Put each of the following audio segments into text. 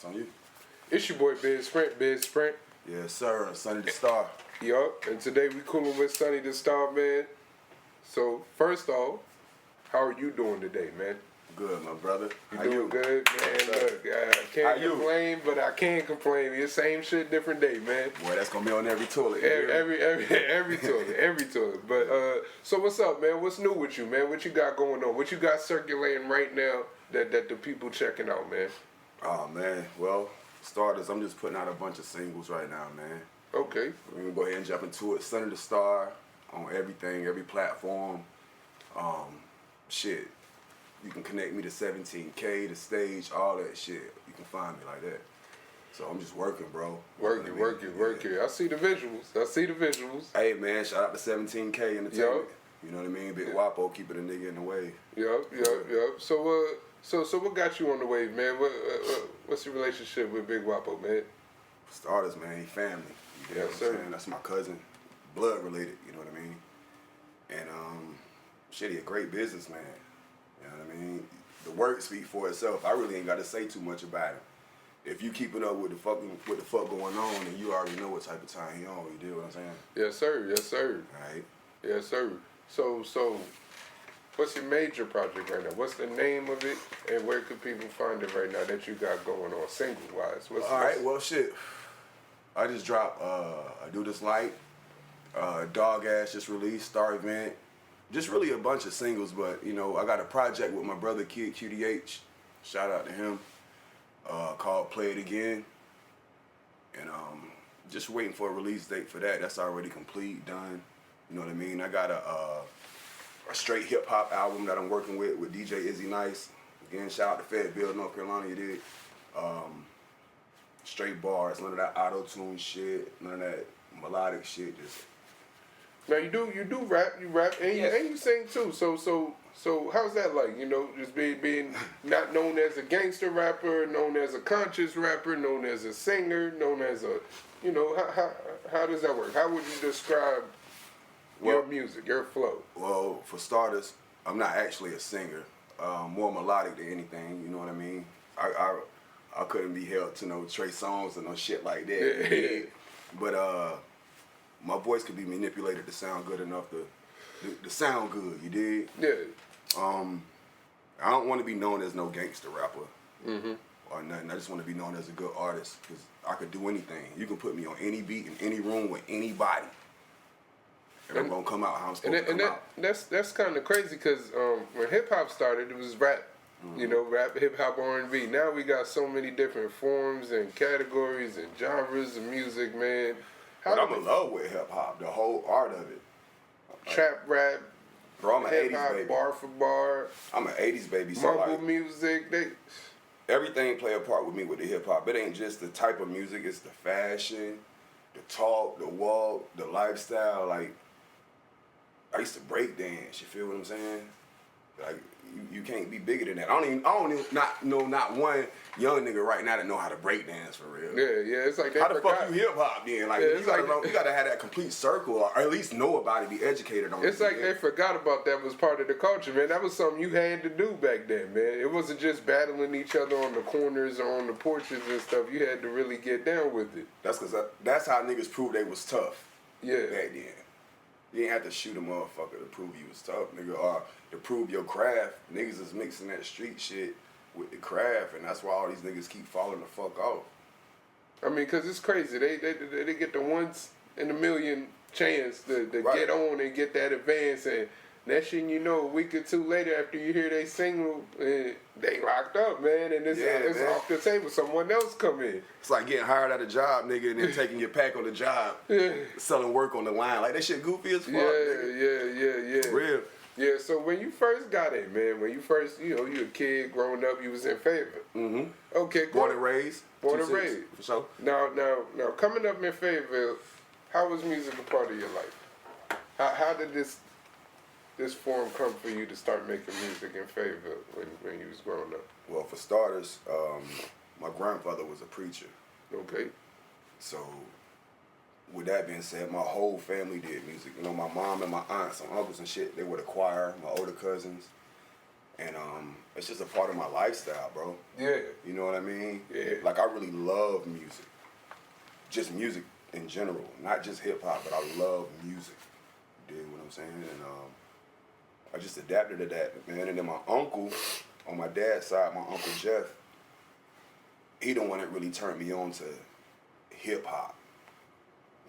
It's on you. It's your boy Big Sprint. Yes, sir. Sonny the Star. Yup, and today we coolin' with Sonny the Star, man. So, first off, how are you doing today, man? Good, my brother. You doing good, man? Look, I can't complain, but I can complain. It's same shit, different day, man. Boy, that's gonna be on every toilet. Every toilet. But so what's up, man? What's new with you, man? What you got going on? What you got circulating right now that the people checking out, man? Oh man, well, starters, I'm just putting out a bunch of singles right now, man. Okay. We're gonna go ahead and jump into it. Sonny the Star on everything, every platform. Shit. You can connect me to 17K, the stage, all that shit. You can find me like that. So I'm just working, bro. Working. I see the visuals. Hey, man, shout out to 17K Entertainment. Yep. You know what I mean? Big Wapo, keeping a nigga in the wave. Yup. So what got you on the wave, man? What's your relationship with Big Wapo, man? For starters, man, he family. You know Yes, what sir. I'm saying? That's my cousin. Blood related, you know what I mean? And, shit, he a great businessman. You know what I mean? The work speaks for itself. I really ain't got to say too much about it. If you keeping up with the fuck going on, then you already know what type of time he on. You do what I'm saying? Yes, sir. All right. Yes, sir. So, what's your major project right now? What's the name of it, and where could people find it right now that you got going on, single-wise? All right, well, shit. I just dropped I Do This Light, Dog Ass just released, Star Event. Just really a bunch of singles, but, you know, I got a project with my brother, Kid QDH. Shout out to him. Called Play It Again. And just waiting for a release date for that. That's already complete, done. You know what I mean? I got a straight hip-hop album that I'm working with DJ Izzy Nice. Again, shout out to Fayetteville, North Carolina, you did. Straight bars, none of that auto-tune shit, none of that melodic shit, just... Now you do rap, and you sing too. So how's that like? You know, just being not known as a gangster rapper, known as a conscious rapper, known as a singer, known as a, you know, how does that work? How would you describe your music, your flow? Well, for starters, I'm not actually a singer. More melodic than anything. You know what I mean? I couldn't be held to no Trey Songz or no shit like that. Yeah. But my voice could be manipulated to sound good enough to sound good, you dig? Yeah. I don't want to be known as no gangster rapper Mm-hmm. or nothing. I just want to be known as a good artist because I could do anything. You can put me on any beat in any room with anybody, and I'm gonna come out how I'm supposed to come out. That's kind of crazy because when hip hop started, it was rap. You know, rap, hip hop, R&B. Now we got so many different forms and categories and genres of music, man. But I'm in love with hip hop, the whole art of it. Trap rap, Bro, I'm an hip 80s hop, baby. bar for bar, I'm an 80s baby, so mumble like music. everything play a part with me with the hip hop. It ain't just the type of music, it's the fashion, the talk, the walk, the lifestyle. Like, I used to break dance, you feel what I'm saying? Like, you can't be bigger than that. I don't even not one young nigga right now that know how to break dance for real. Yeah, it's like they How the forgot. fuck you hip hop then? Like, Yeah, you gotta have that complete circle, or at least know about it, be educated on it. It's like they forgot about that was part of the culture, man. That was something you had to do back then, man. It wasn't just battling each other on the corners or on the porches and stuff. You had to really get down with it. That's that's how niggas proved they was tough. Yeah. Back then. You ain't have to shoot a motherfucker to prove you was tough, nigga, or to prove your craft. Niggas is mixing that street shit with the craft, and that's why all these niggas keep falling the fuck off. I mean, because it's crazy. They get the once in a million chance to Right. get on and get that advance, and that shit, you know, a week or two later after you hear they single, they locked up, man, and it's man. off the table. Someone else come in. It's like getting hired at a job, nigga, and then taking your pack on the job, selling work on the line. Like, that shit goofy as fuck, nigga. Yeah. Real. Yeah, so when you first got in, man, when you first, you know, you a kid growing up, you was in Fayetteville. Mm-hmm. Okay, cool. Born and raised. Born and 2-6, raised. for sure. Now, coming up in Fayetteville, how was music a part of your life? How did this form come for you to start making music in Fayetteville when you was growing up? Well, for starters, my grandfather was a preacher. Okay. So, with that being said, my whole family did music. You know, my mom and my aunts and uncles and shit, they were the choir, my older cousins. And it's just a part of my lifestyle, bro. Yeah. You know what I mean? Yeah. Like, I really love music. Just music in general. Not just hip-hop, but I love music. You dig what I'm saying? And I just adapted to that, man. And then my uncle, on my dad's side, my Uncle Jeff, he the one that really turned me on to hip-hop.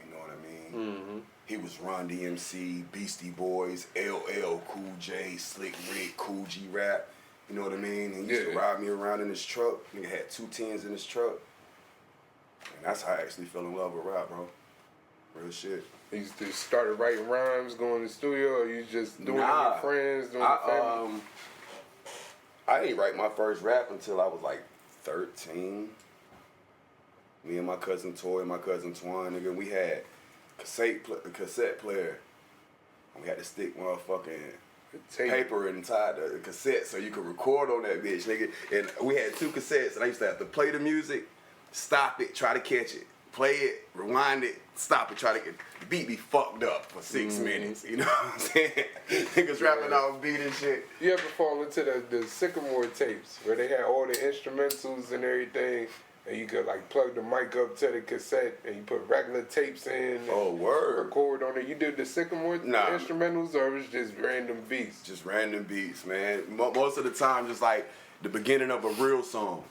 You know what I mean? Mm-hmm. He was Run DMC, Beastie Boys, LL Cool J, Slick Rick, Cool G Rap. You know what I mean? And he used to ride me around in his truck. Nigga had 2 10s in his truck. And that's how I actually fell in love with rap, bro. Real shit. You just started writing rhymes, going to the studio, or you just doing it with friends, doing it with family? I didn't write my first rap until I was like 13. Me and my cousin Toy and my cousin Twan, nigga, we had a cassette player. And we had to stick motherfucking paper inside the cassette so you could record on that bitch, nigga. And we had 2 cassettes, and I used to have to play the music, stop it, try to catch it, play it, rewind it, stop it, try to get the beat be fucked up for 6 minutes. You know what I'm saying? Niggas rapping off beat and shit. You ever fall into the Sycamore tapes where they had all the instrumentals and everything? And you could like plug the mic up to the cassette and you put regular tapes in and record on it. You did the Sycamore instrumentals, or it was just random beats? Just random beats, man. Most of the time, just like the beginning of a real song.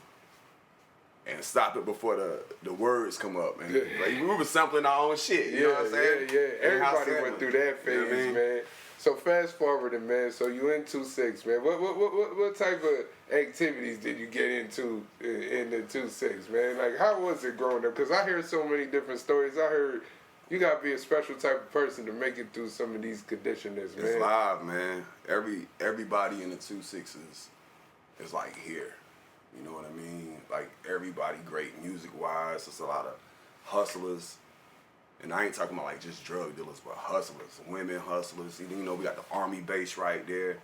And stop it before the words come up. And like, we were sampling our own shit, you know what I'm saying? Yeah. Everybody went through that phase, you know what I mean? Man. So fast forwarding, man. So you in 2-6, man. What type of activities did you get into in the 2-6, man? Like, how was it growing up? Because I hear so many different stories. I heard you gotta be a special type of person to make it through some of these conditions, man. It's live, man. Everybody in the 2-6 is like here. You know what I mean? Like, everybody great music-wise. It's a lot of hustlers. And I ain't talking about, like, just drug dealers, but hustlers, women hustlers. You know, we got the Army base right there.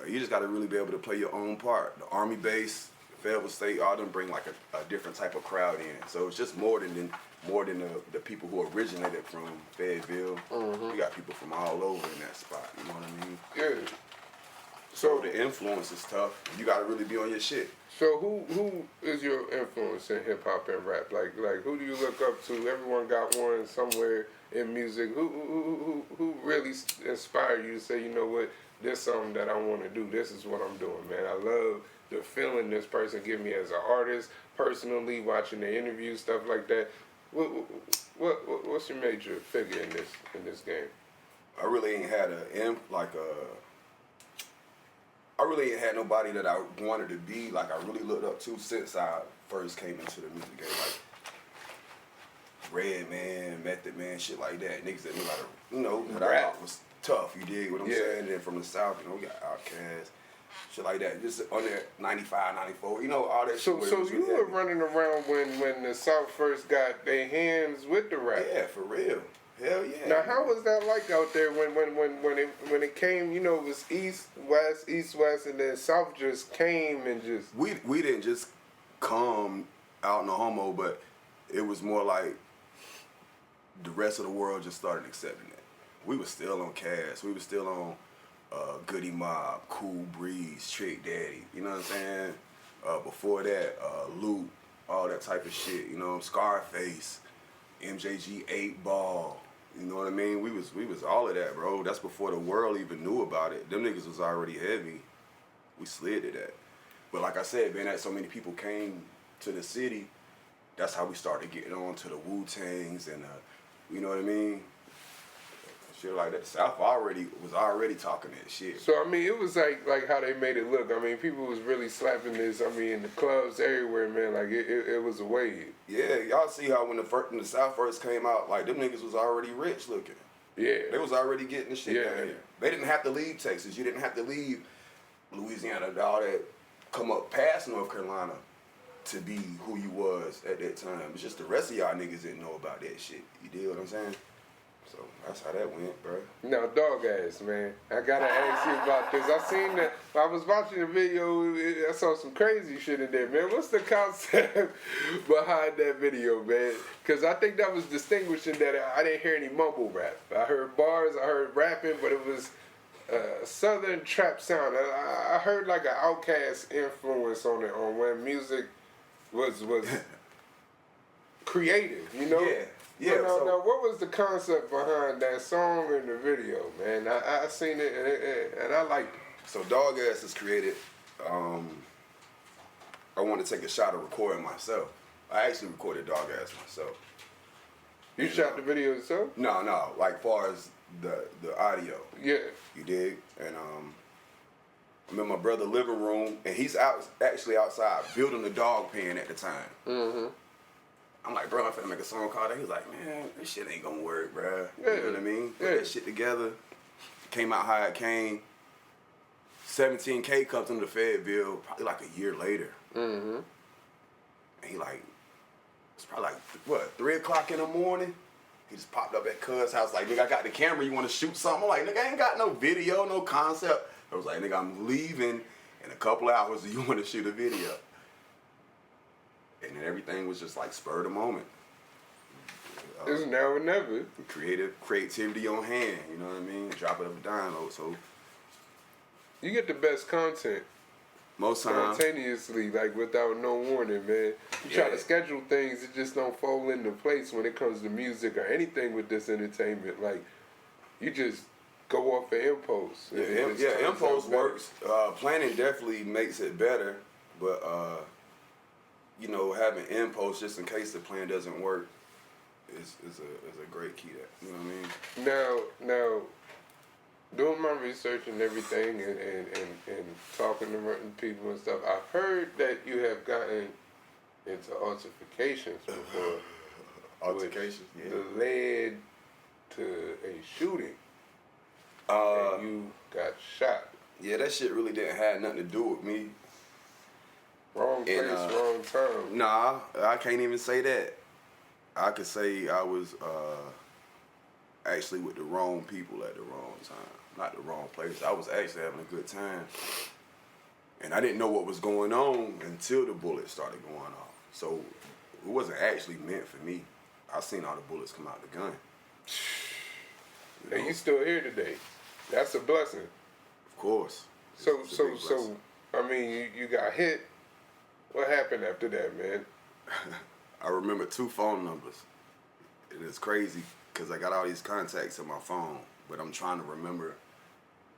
You just got to really be able to play your own part. The Army base, Fayetteville State, all them bring, like, a different type of crowd in. So it's just more than the people who originated from Fayetteville. We got people from all over in that spot. You know what I mean? Yeah. So the influence is tough. You got to really be on your shit. So who is your influence in hip hop and rap? Like who do you look up to? Everyone got one somewhere in music. Who really inspired you to say, you know what, this is something that I want to do. This is what I'm doing, man. I love the feeling this person give me as an artist, personally, watching the interviews, stuff like that. What's your major figure in this game? I really ain't had I really ain't had nobody that I wanted to be, like, I really looked up to since I first came into the music game. Like, Redman, Method Man, shit like that. Niggas that knew how to, you know, that I thought was tough, you dig what I'm saying? And then from the South, you know, we got Outkast, shit like that. Just on there, 95, 94, you know, all that shit. So you were running around when the South first got their hands with the rap. Yeah, for real. Hell yeah. Now, how was that like out there when it came? You know, it was east, west, and then South just came and just. We didn't just come out no homo, but it was more like the rest of the world just started accepting it. We were still on Cass. We were still on Goody Mob, Cool Breeze, Trick Daddy. You know what I'm saying? Before that, Loot, all that type of shit. You know, Scarface, MJG, 8 Ball. You know what I mean? We was all of that, bro. That's before the world even knew about it. Them niggas was already heavy. We slid to that. But like I said, being that so many people came to the city, that's how we started getting on to the Wu-Tangs and you know what I mean? Shit like that. The South was already talking that shit. So I mean, it was like how they made it look. I mean, people was really slapping this. I mean, in the clubs everywhere, man. Like it was a wave. Yeah, y'all see how when the South first came out, like them niggas was already rich looking. Yeah, they was already getting the shit down here. They didn't have to leave Texas. You didn't have to leave Louisiana, all that, come up past North Carolina to be who you was at that time. It's just the rest of y'all niggas didn't know about that shit. You dig what I'm saying? So that's how that went, bro. Now, dog ass, man. I gotta ask you about this. I was watching the video. I saw some crazy shit in there, man. What's the concept behind that video, man? Because I think that was distinguishing that I didn't hear any mumble rap. I heard bars, I heard rapping, but it was southern trap sound. I heard like an Outkast influence on it, on when music was creative, you know? Yeah. Yeah. Now, what was the concept behind that song and the video, man? I seen it and I liked it. So Dog Ass is created. I want to take a shot of recording myself. I actually recorded Dog Ass myself. You shot the video yourself? No, like far as the audio. Yeah. You dig? And I'm in my brother's living room, and he's actually outside building the dog pen at the time. Mm-hmm. I'm like, bro, I'm finna make a song called that. He's like, man, this shit ain't gonna work, bro. Yeah. You know what I mean? Put Yeah. that shit together. Came out how it came. 17K comes into Fayetteville probably like a year later. Mm-hmm. And he like, it's probably like, what, 3 o'clock in the morning? He just popped up at Cuz' house like, nigga, I got the camera, you wanna shoot something? I'm like, nigga, I ain't got no video, no concept. I was like, nigga, I'm leaving in a couple of hours, do you wanna shoot a video? And then everything was just like spur of the moment. It's now or never. Creativity on hand, you know what I mean? Drop it up a download, so. You get the best content Most times. spontaneously, like without no warning, man. You try Yeah. to schedule things, it just don't fall into place when it comes to music or anything with this entertainment. Like, you just go off of impulse. Yeah, impulse works. Planning definitely makes it better, but you know, having impulse just in case the plan doesn't work is a great key. That you know what I mean? Now, doing my research and everything, and talking to people and stuff, I've heard that you have gotten into altercations before. Altercations, yeah. That led to a shooting. And you got shot. Yeah, that shit really didn't have nothing to do with me. Wrong place, wrong time. Nah, I can't even say that. I could say I was actually with the wrong people at the wrong time. Not the wrong place. I was actually having a good time. And I didn't know what was going on until the bullets started going off. So it wasn't actually meant for me. I seen all the bullets come out the gun. And you still here today. That's a blessing. Of course. So, It's a big blessing. I mean, you got hit. What happened after that, man? I remember 2 phone numbers. It is crazy because I got all these contacts in my phone, but I'm trying to remember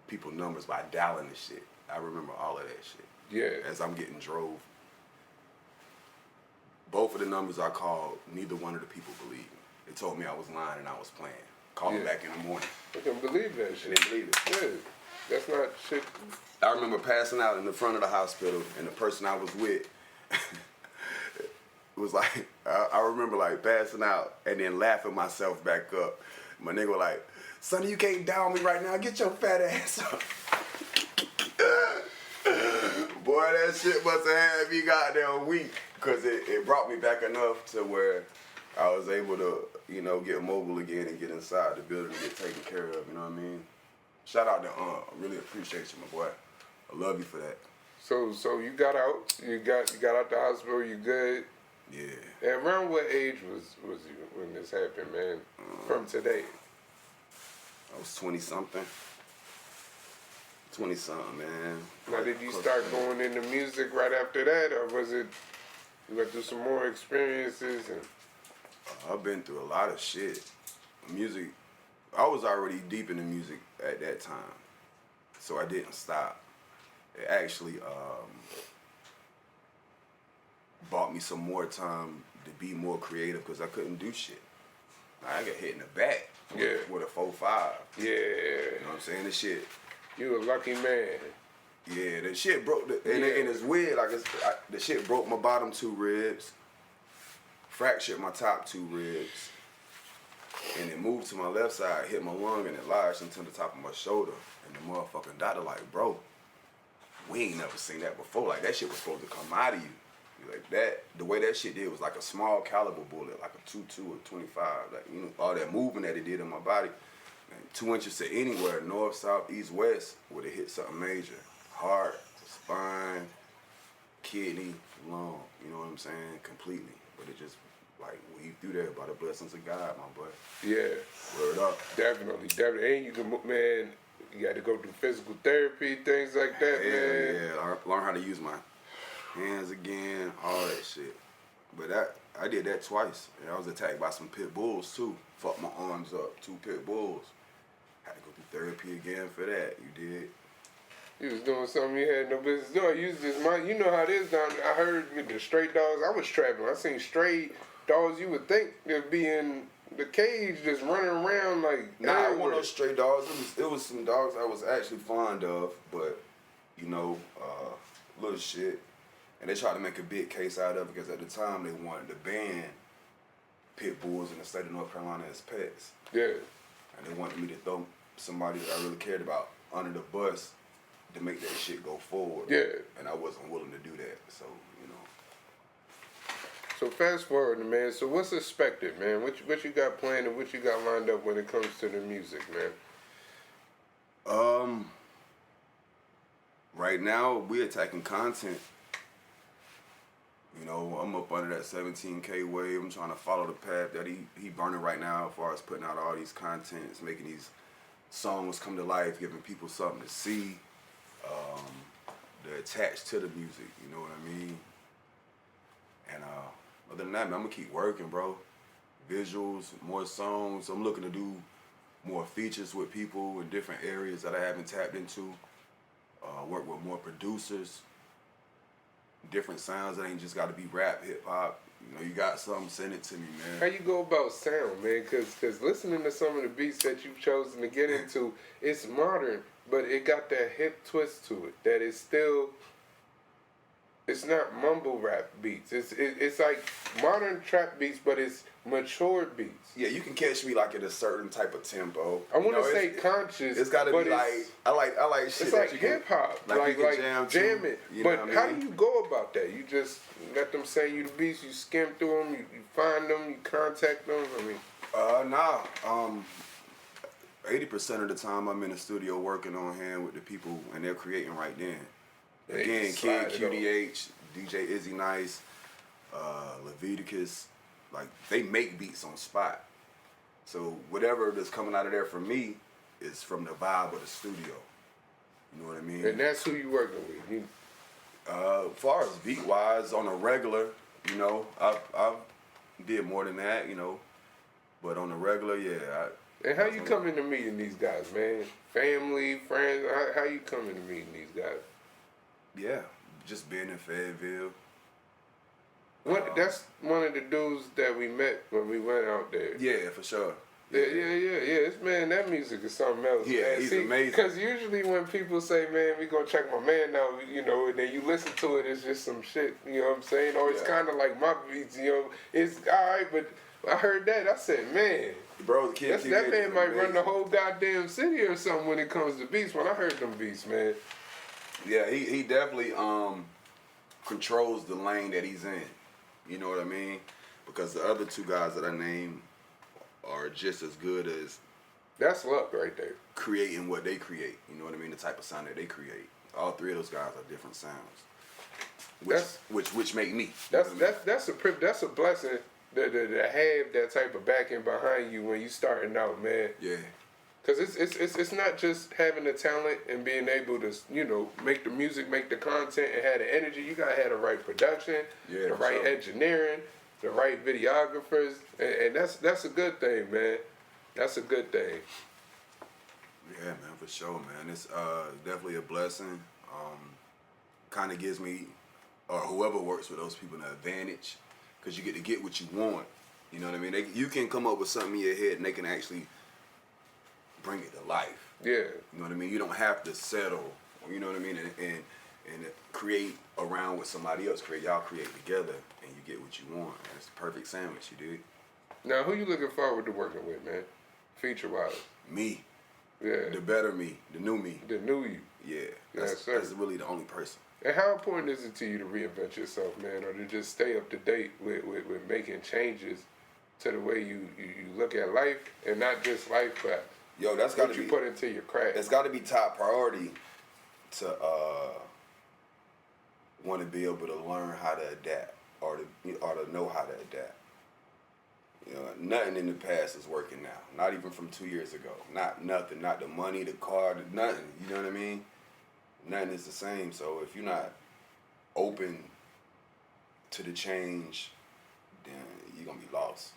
people's numbers by dialing the shit. I remember all of that shit. Yeah. As I'm getting drove. Both of the numbers I called, neither one of the people believed me. They told me I was lying and I was playing. Called me back in the morning. I can believe that They shit. didn't believe it. Yeah. That's not shit. I remember passing out in the front of the hospital, and the person I was with was like, I remember like passing out and then laughing myself back up. My nigga was like, "Sonny, you can't down me right now. Get your fat ass up." Boy, that shit must have had me goddamn weak, because it brought me back enough to where I was able to, you know, get mobile again and get inside the building and get taken care of, you know what I mean? Shout out to I really appreciate you, my boy. I love you for that. So you got out. You got out the hospital. You good. Yeah. And around what age was you when this happened, man? From today. I was 20-something. 20-something, man. Now, did you start going into music right after that, or was it you went through some more experiences? And I've been through a lot of shit. Music, I was already deep into music at that time, so I didn't stop. It actually bought me some more time to be more creative because I couldn't do shit. I got hit in the back with a 4.5. Yeah. You know what I'm saying? This shit. You a lucky man. Yeah, the shit broke, and it's weird, like the shit broke my bottom 2 ribs, fractured my top 2 ribs, and it moved to my left side, hit my lung, and it lodged into the top of my shoulder. And the motherfucking doctor like, bro, we ain't never seen that before. Like, that shit was supposed to come out of you. Like that, the way that shit did was like a small caliber bullet, like a 22 or 25. Like, you know, all that movement that it did in my body. 2 inches to anywhere, north, south, east, west, would have hit something major. Heart, spine, kidney, lung, you know what I'm saying? Completely. But it just, like, weaved through there by the blessings of God, my boy. Yeah. Word up. Definitely. And you can, man, You got to go through physical therapy, things like that, man. Yeah, learn how to use my hands again, all that shit. But I did that twice. And I was attacked by some pit bulls too. Fucked my arms up, 2 pit bulls. Had to go through therapy again for that. You did. You was doing something you had no business doing. You was just you know how it is down there. I heard with the stray dogs. I was trapping. I seen stray dogs. You would think they'd be in the cage just running around like. Nah, I want those stray dogs. It was some dogs I was actually fond of, but you know, little shit. And they tried to make a big case out of it because at the time they wanted to ban pit bulls in the state of North Carolina as pets. Yeah. And they wanted me to throw somebody that I really cared about under the bus to make that shit go forward. Yeah. And I wasn't willing to do that. So, you know. So fast forward, man. So what's expected, man? What you got planned and what you got lined up when it comes to the music, man? Right now we attacking content. You know, I'm up under that 17K wave. I'm trying to follow the path that he burning right now as far as putting out all these contents, making these songs come to life, giving people something to see. They're attached to the music, you know what I mean? And other than that, man, I'm gonna keep working, bro. Visuals, more songs. I'm looking to do more features with people in different areas that I haven't tapped into. Work with more producers. Different sounds that ain't just got to be rap, hip hop. You know, you got something, send it to me, man. How you go about sound, man? Cause listening to some of the beats that you've chosen to get into, it's modern, but it got that hip twist to it. That is still, it's not mumble rap beats. It's like modern trap beats, but it's mature beats. Yeah, you can catch me like at a certain type of tempo. I want to say conscious. It's got to be like I like shit. It's like hip hop, like jam it. But how do you go about that? You just let them send you the beats, you skim through them, you find them, you contact them. I mean, nah. 80% of the time I'm in the studio working on hand with the people, and they're creating right then. Again, Kid QDH, DJ Izzy Nice, Leviticus, like they make beats on spot. So whatever that's coming out of there for me is from the vibe of the studio. You know what I mean? And that's who you working with. As far as beat wise, on a regular, you know, I've did more than that, you know, but on the regular, yeah. And how you coming to meeting these guys, man? Family, friends, how you coming to meeting these guys? Yeah, just being in Fayetteville. That's one of the dudes that we met when we went out there. Yeah, for sure. Yeah. It's, man, that music is something else. Yeah, man. he's amazing. Because usually when people say, man, we gonna check my man out, you know, and then you listen to it, it's just some shit, you know what I'm saying? Or it's kind of like my beats, you know, it's all right, but I heard that, I said, man, bro, the kid that man might run the whole goddamn city or something when it comes to beats. When I heard them beats, man. Yeah, he definitely controls the lane that he's in. You know what I mean? Because the other 2 guys that I named are just as good as. That's luck right there. Creating what they create. You know what I mean? The type of sound that they create. All 3 of those guys are different sounds. Which make me. That's a blessing to have that type of backing behind you when you starting out, man. Yeah. Cause it's not just having the talent and being able to, you know, make the music, make the content, and have the energy. You gotta have the right production, the right engineering, the right videographers, and that's a good thing, man. That's a good thing. Yeah, man, for sure, man. It's definitely a blessing. Kind of gives me, or whoever works with those people, an advantage, because you get to get what you want. You know what I mean? You can come up with something in your head, and they can actually bring it to life. Yeah. You know what I mean? You don't have to settle, you know what I mean, and create around what somebody else create. Y'all create together and you get what you want. Man. It's the perfect sandwich, you dig? Now, who you looking forward to working with, man? Feature-wise. Me. Yeah. The better me. The new me. The new you. Yeah. That's really the only person. And how important is it to you to reinvent yourself, man, or to just stay up to date with making changes to the way you look at life, and not just life, but that's got what you put into your craft? It's got to be top priority to want to be able to learn how to adapt or to know how to adapt. You know, nothing in the past is working now. Not even from 2 years ago. Not nothing. Not the money, the car, nothing. You know what I mean? Nothing is the same. So if you're not open to the change, then you're gonna be lost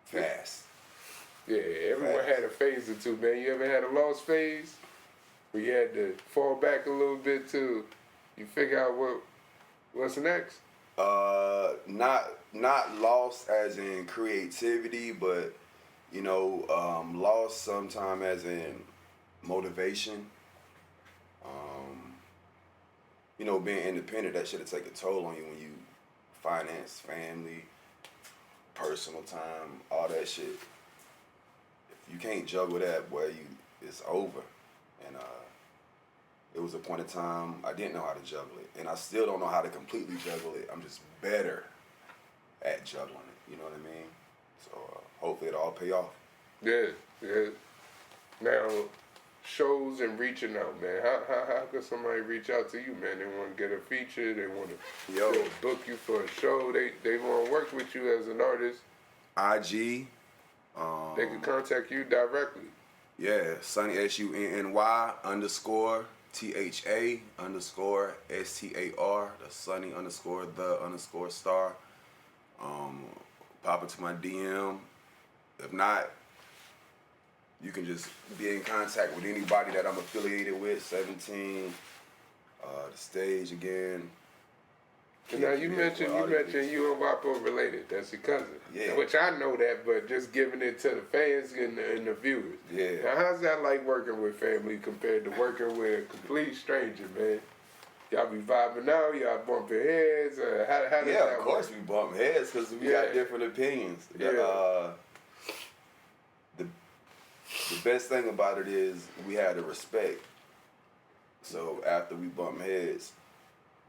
fast. Yeah, everyone had a phase or two, man. You ever had a lost phase where you had to fall back a little bit till you figure out what's next? Not lost as in creativity, but you know, lost sometime as in motivation. You know, being independent, that should have taken a toll on you when you finance, family, personal time, all that shit. If you can't juggle that, boy, it's over. And it was a point in time I didn't know how to juggle it, and I still don't know how to completely juggle it. I'm just better at juggling it. You know what I mean? So hopefully it'll all pay off. Yeah, yeah. Now, shows and reaching out, man. How could somebody reach out to you, man? They want to get a feature. They want to book you for a show. They want to work with you as an artist. IG. They can contact you directly. Yeah, Sunny SUNNY _THA _STAR. That's Sunny _the _star. Pop into my DM. If not, you can just be in contact with anybody that I'm affiliated with. 17, the stage again. Now you mentioned you and Wapo related. That's your cousin. Yeah. Which I know that, but just giving it to the fans and the viewers. Yeah. Now how's that like working with family compared to working with a complete stranger, man? Y'all be vibing out, y'all bumping heads. How does that Yeah, of work? course we bump heads because we got different opinions. Yeah. The best thing about it is we had the respect. So after we bump heads,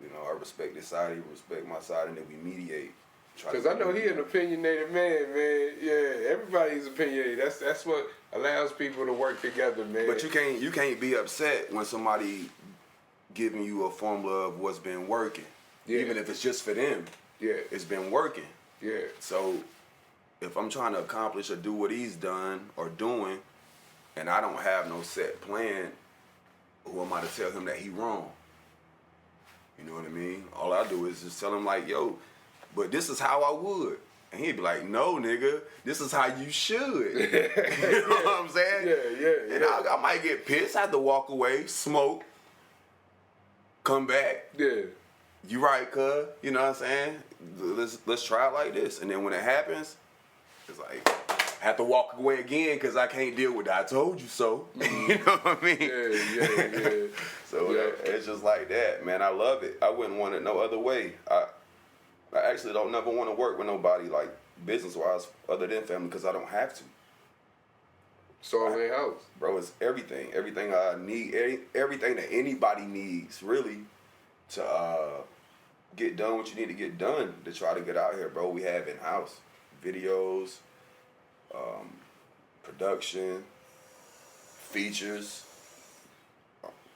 you know, I respect his side, he respect my side, and then we mediate. Because I know he an opinionated man, man. Yeah, everybody's opinionated. That's what allows people to work together, man. But you can't be upset when somebody giving you a formula of what's been working. Yeah. Even if it's just for them. Yeah. It's been working. Yeah. So if I'm trying to accomplish or do what he's done or doing, and I don't have no set plan, who am I to tell him that he wrong? You know what I mean? All I do is just tell him like, yo, but this is how I would. And he'd be like, no, nigga, this is how you should. You know what I'm saying? Yeah. And I might get pissed, I have to walk away, smoke, come back. Yeah. You right, cuz. You know what I'm saying? Let's try it like this. And then when it happens, it's like, I have to walk away again because I can't deal with that. I told you so. You know what I mean? Yeah. So it's just like that, man. I love it. I wouldn't want it no other way. I actually don't never want to work with nobody like business-wise other than family because I don't have to. It's all in house. Bro, it's everything. Everything I need, everything that anybody needs, really, to get done what you need to get done to try to get out here, bro. We have in-house videos, production, features,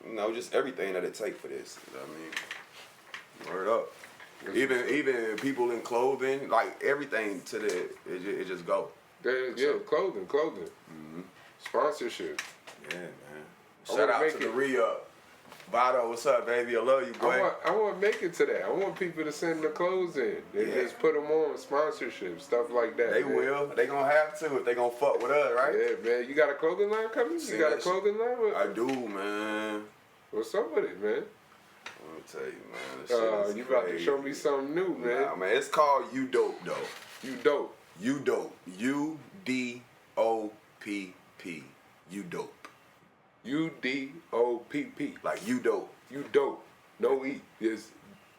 you know, just everything that it takes for this. You know what I mean? Word up. Even people in clothing, like everything to it just go. Yeah, clothing. Mm-hmm. Sponsorship. Yeah, man. Shout out to the re-up. Vado, what's up, baby? I love you, boy. I want to make it to that. I want people to send their clothes in. They just put them on sponsorship, stuff like that. They man. will. They gonna have to if they gonna fuck with us, right? Yeah, man. You got a clothing line coming? You got a clothing line? I do, man. What's up with it, man? Let me tell you, man. This shit is you about to crazy. show me something new, man. Nah, man. It's called You Dope, though. You dope. You Dope. UDOPP. You Dope. UDOPP. Like you dope. You dope. No E. It's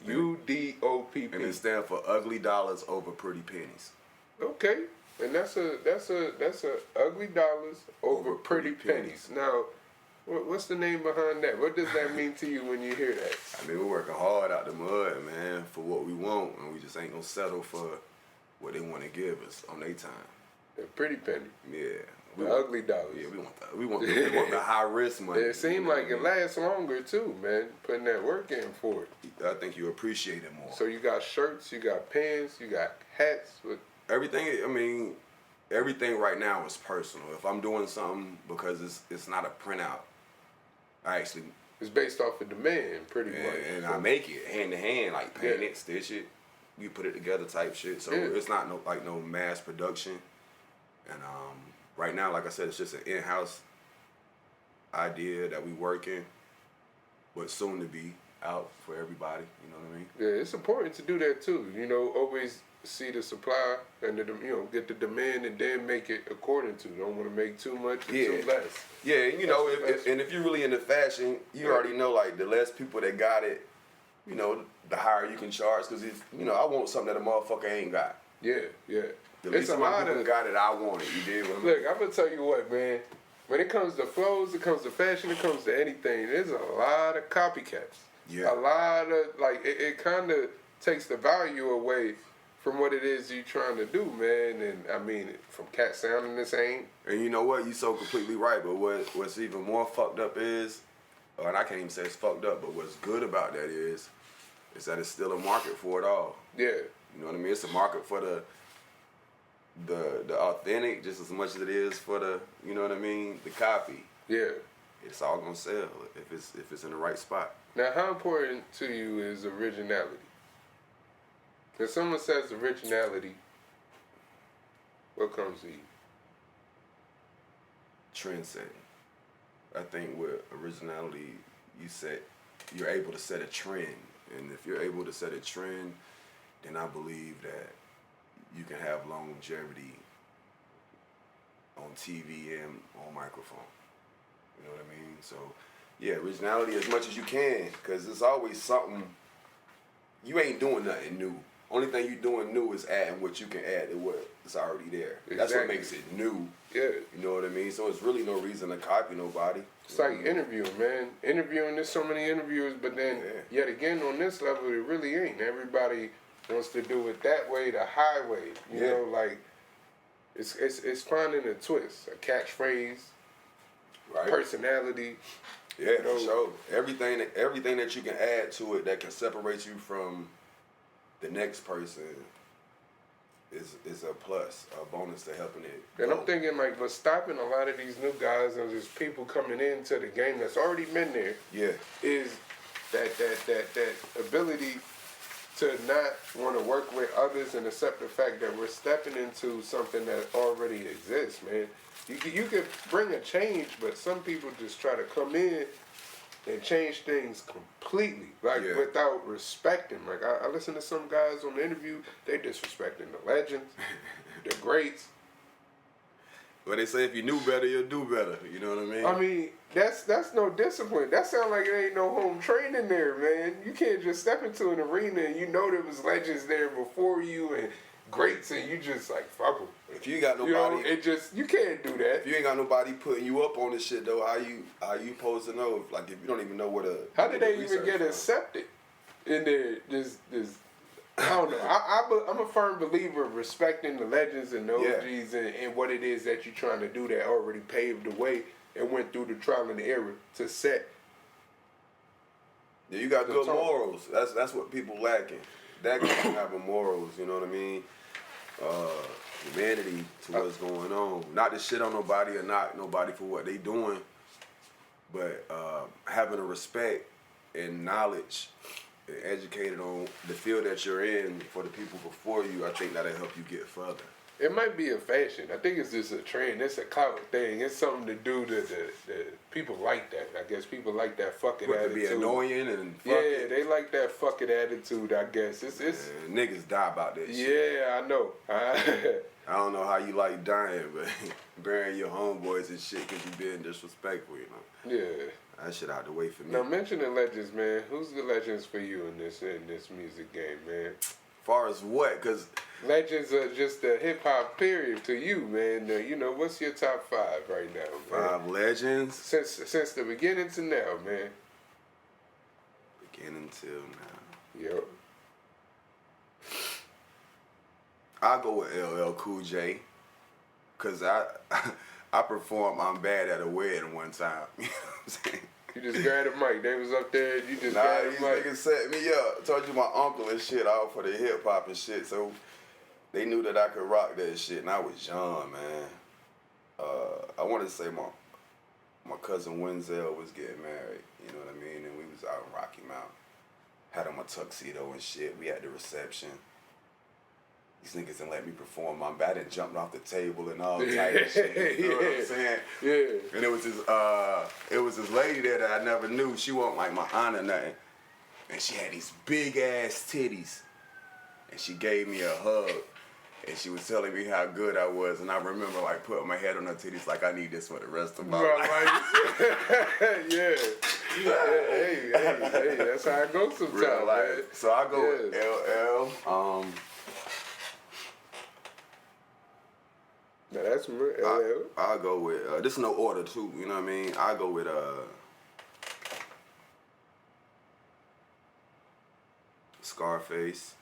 UDOPP. And it stands for Ugly Dollars Over Pretty Pennies. Okay. And that's a ugly dollars over pretty pennies. Now, what's the name behind that? What does that mean to you when you hear that? I mean, we're working hard out the mud, man, for what we want, and we just ain't gonna settle for what they want to give us on their time. A pretty penny. Yeah. The ugly dollars. Yeah, we want the high risk money. It seems like it lasts longer too, man. Putting that work in for it. I think you appreciate it more. So you got shirts, you got pants, you got hats with everything. I mean, everything right now is personal. If I'm doing something because it's not a printout, I actually It's based off of demand, pretty much. and I make it hand to hand, like paint it, stitch it, you put it together type shit. So it's not no mass production. And right now, like I said, it's just an in-house idea that we working, but soon to be out for everybody. You know what I mean? Yeah, it's important to do that too. You know, always see the supply and get the demand and then make it according to. Don't want to make too much or too less. Yeah, and if you're really into fashion, you already know like the less people that got it, you know, the higher you can charge. Because I want something that a motherfucker ain't got. Yeah. The least amount of people got it, I want it. You did what I mean? Look, I'm gonna tell you what, man. When it comes to clothes, it comes to fashion, it comes to anything. There's a lot of copycats. Yeah. A lot of it kind of takes the value away from what it is you trying to do, man. And I mean, from cat sounding the same. And you know what? You're so completely right. But what's even more fucked up is, and I can't even say it's fucked up, but what's good about that is that it's still a market for it all. Yeah. You know what I mean? It's a market for the authentic just as much as it is for the, you know what I mean, the copy. Yeah. It's all gonna sell if it's in the right spot. Now, how important to you is originality? If someone says originality, what comes to you? Trend setting. I think with originality, you're able to set a trend, and if you're able to set a trend, then I believe that you can have longevity on TV and on microphone. You know what I mean? So, yeah, originality as much as you can, because it's always something. You ain't doing nothing new. Only thing you doing new is adding what you can add to what's already there. Exactly. That's what makes it new. Yeah. You know what I mean? So it's really no reason to copy nobody. It's like interviewing, man. Interviewing, there's so many interviewers, but then yet again on this level, it really ain't. Everybody wants to do it that way, the highway. You know, like it's finding a twist, a catchphrase, personality. Yeah, for sure. Everything that you can add to it that can separate you from the next person is a plus, a bonus to helping it. And I'm thinking like, what's stopping a lot of these new guys and just people coming into the game that's already been there. Yeah. Is that ability to not want to work with others and accept the fact that we're stepping into something that already exists, man. You could bring a change, but some people just try to come in and change things completely, without respecting. Like I listen to some guys on the interview, they disrespecting the legends, the greats. Well, they say if you knew better, you'll do better. You know what I mean? I mean, that's no discipline. That sounds like it ain't no home training there, man. You can't just step into an arena and you know there was legends there before you and greats, and you just like fuck them. If you ain't got nobody, you can't do that. If you ain't got nobody putting you up on this shit though, how you supposed to know? If you don't even know what a how did they even get accepted in there? This I don't know. I'm a firm believer of respecting the legends and the OGs and what it is that you're trying to do that already paved the way and went through the trial and the error to set. Yeah, you got good morals. That's what people lacking. That can have morals. You know what I mean? Humanity to what's going on. Not to shit on nobody or not nobody for what they doing, but having a respect and knowledge and educated on the field that you're in for the people before you, I think that'll help you get further. It might be a fashion. I think it's just a trend. It's a clout thing. It's something to do the people like that. I guess people like that fucking attitude. To be annoying and fucking. They like that fucking attitude, I guess. It's niggas die about that shit. Yeah, I know. I don't know how you like dying, but burying your homeboys and shit because you being disrespectful, you know. Yeah. That shit out the way for me. Now, mentioning legends, man. Who's the legends for you in this music game, man? Far as what? Because legends are just the hip hop period to you, man. You know, what's your top 5 right now, man? 5 legends since the beginning to now, man. Beginning till now. Yep. I'll go with LL Cool J, cause I performed I'm Bad at a wedding one time. You know what I'm saying? You just grabbed a mic. They was up there. You just grabbed a mic. Niggas set me up. Told you my uncle and shit out for the hip hop and shit. So they knew that I could rock that shit, and I was young, man. I want to say my cousin Wenzel was getting married, you know what I mean? And we was out in Rocky Mount. Had on my tuxedo and shit. We had the reception. These niggas didn't let me perform. My bat and jumped off the table and all type of shit. You know what I'm saying? Yeah. And it was this lady there that I never knew. She wasn't like my aunt or nothing. And she had these big ass titties. And she gave me a hug. And she was telling me how good I was, and I remember like putting my head on her titties like I need this for the rest of my life. Yeah. Hey, that's how it goes sometimes, man. So I go with LL. Now that's LL. I'll go with this is no order too, you know what I mean? I'll go with Scarface.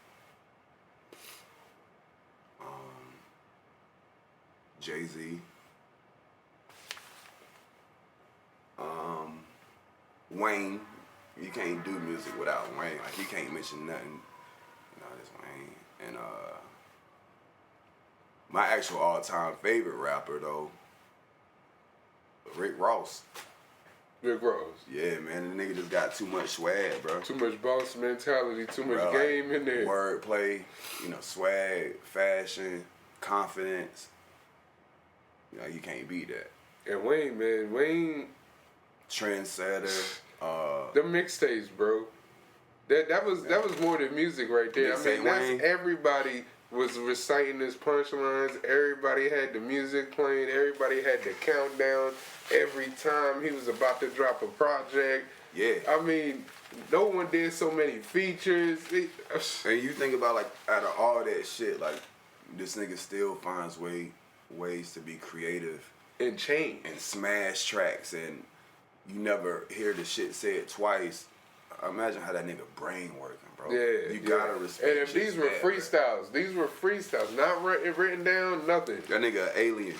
Jay-Z, Wayne. You can't do music without Wayne. Like you can't mention nothing. You know, this Wayne. And my actual all-time favorite rapper though, Rick Ross. Rick Ross. Yeah, man, the nigga just got too much swag, bro. Too much boss mentality, too much game in there. Wordplay, you know, swag, fashion, confidence. You know, you can't beat that. And Wayne, man, Wayne. Trendsetter. The mixtapes, bro. That was more than music right there. I mean, that's everybody was reciting his punchlines. Everybody had the music playing. Everybody had the countdown every time he was about to drop a project. Yeah. I mean, no one did so many features. And you think about like out of all that shit, like this nigga still finds ways to be creative and change and smash tracks, and you never hear the shit said twice. Imagine how that nigga brain working, bro. Yeah, you gotta respect. And if these were freestyles, not written down, nothing. That nigga alien.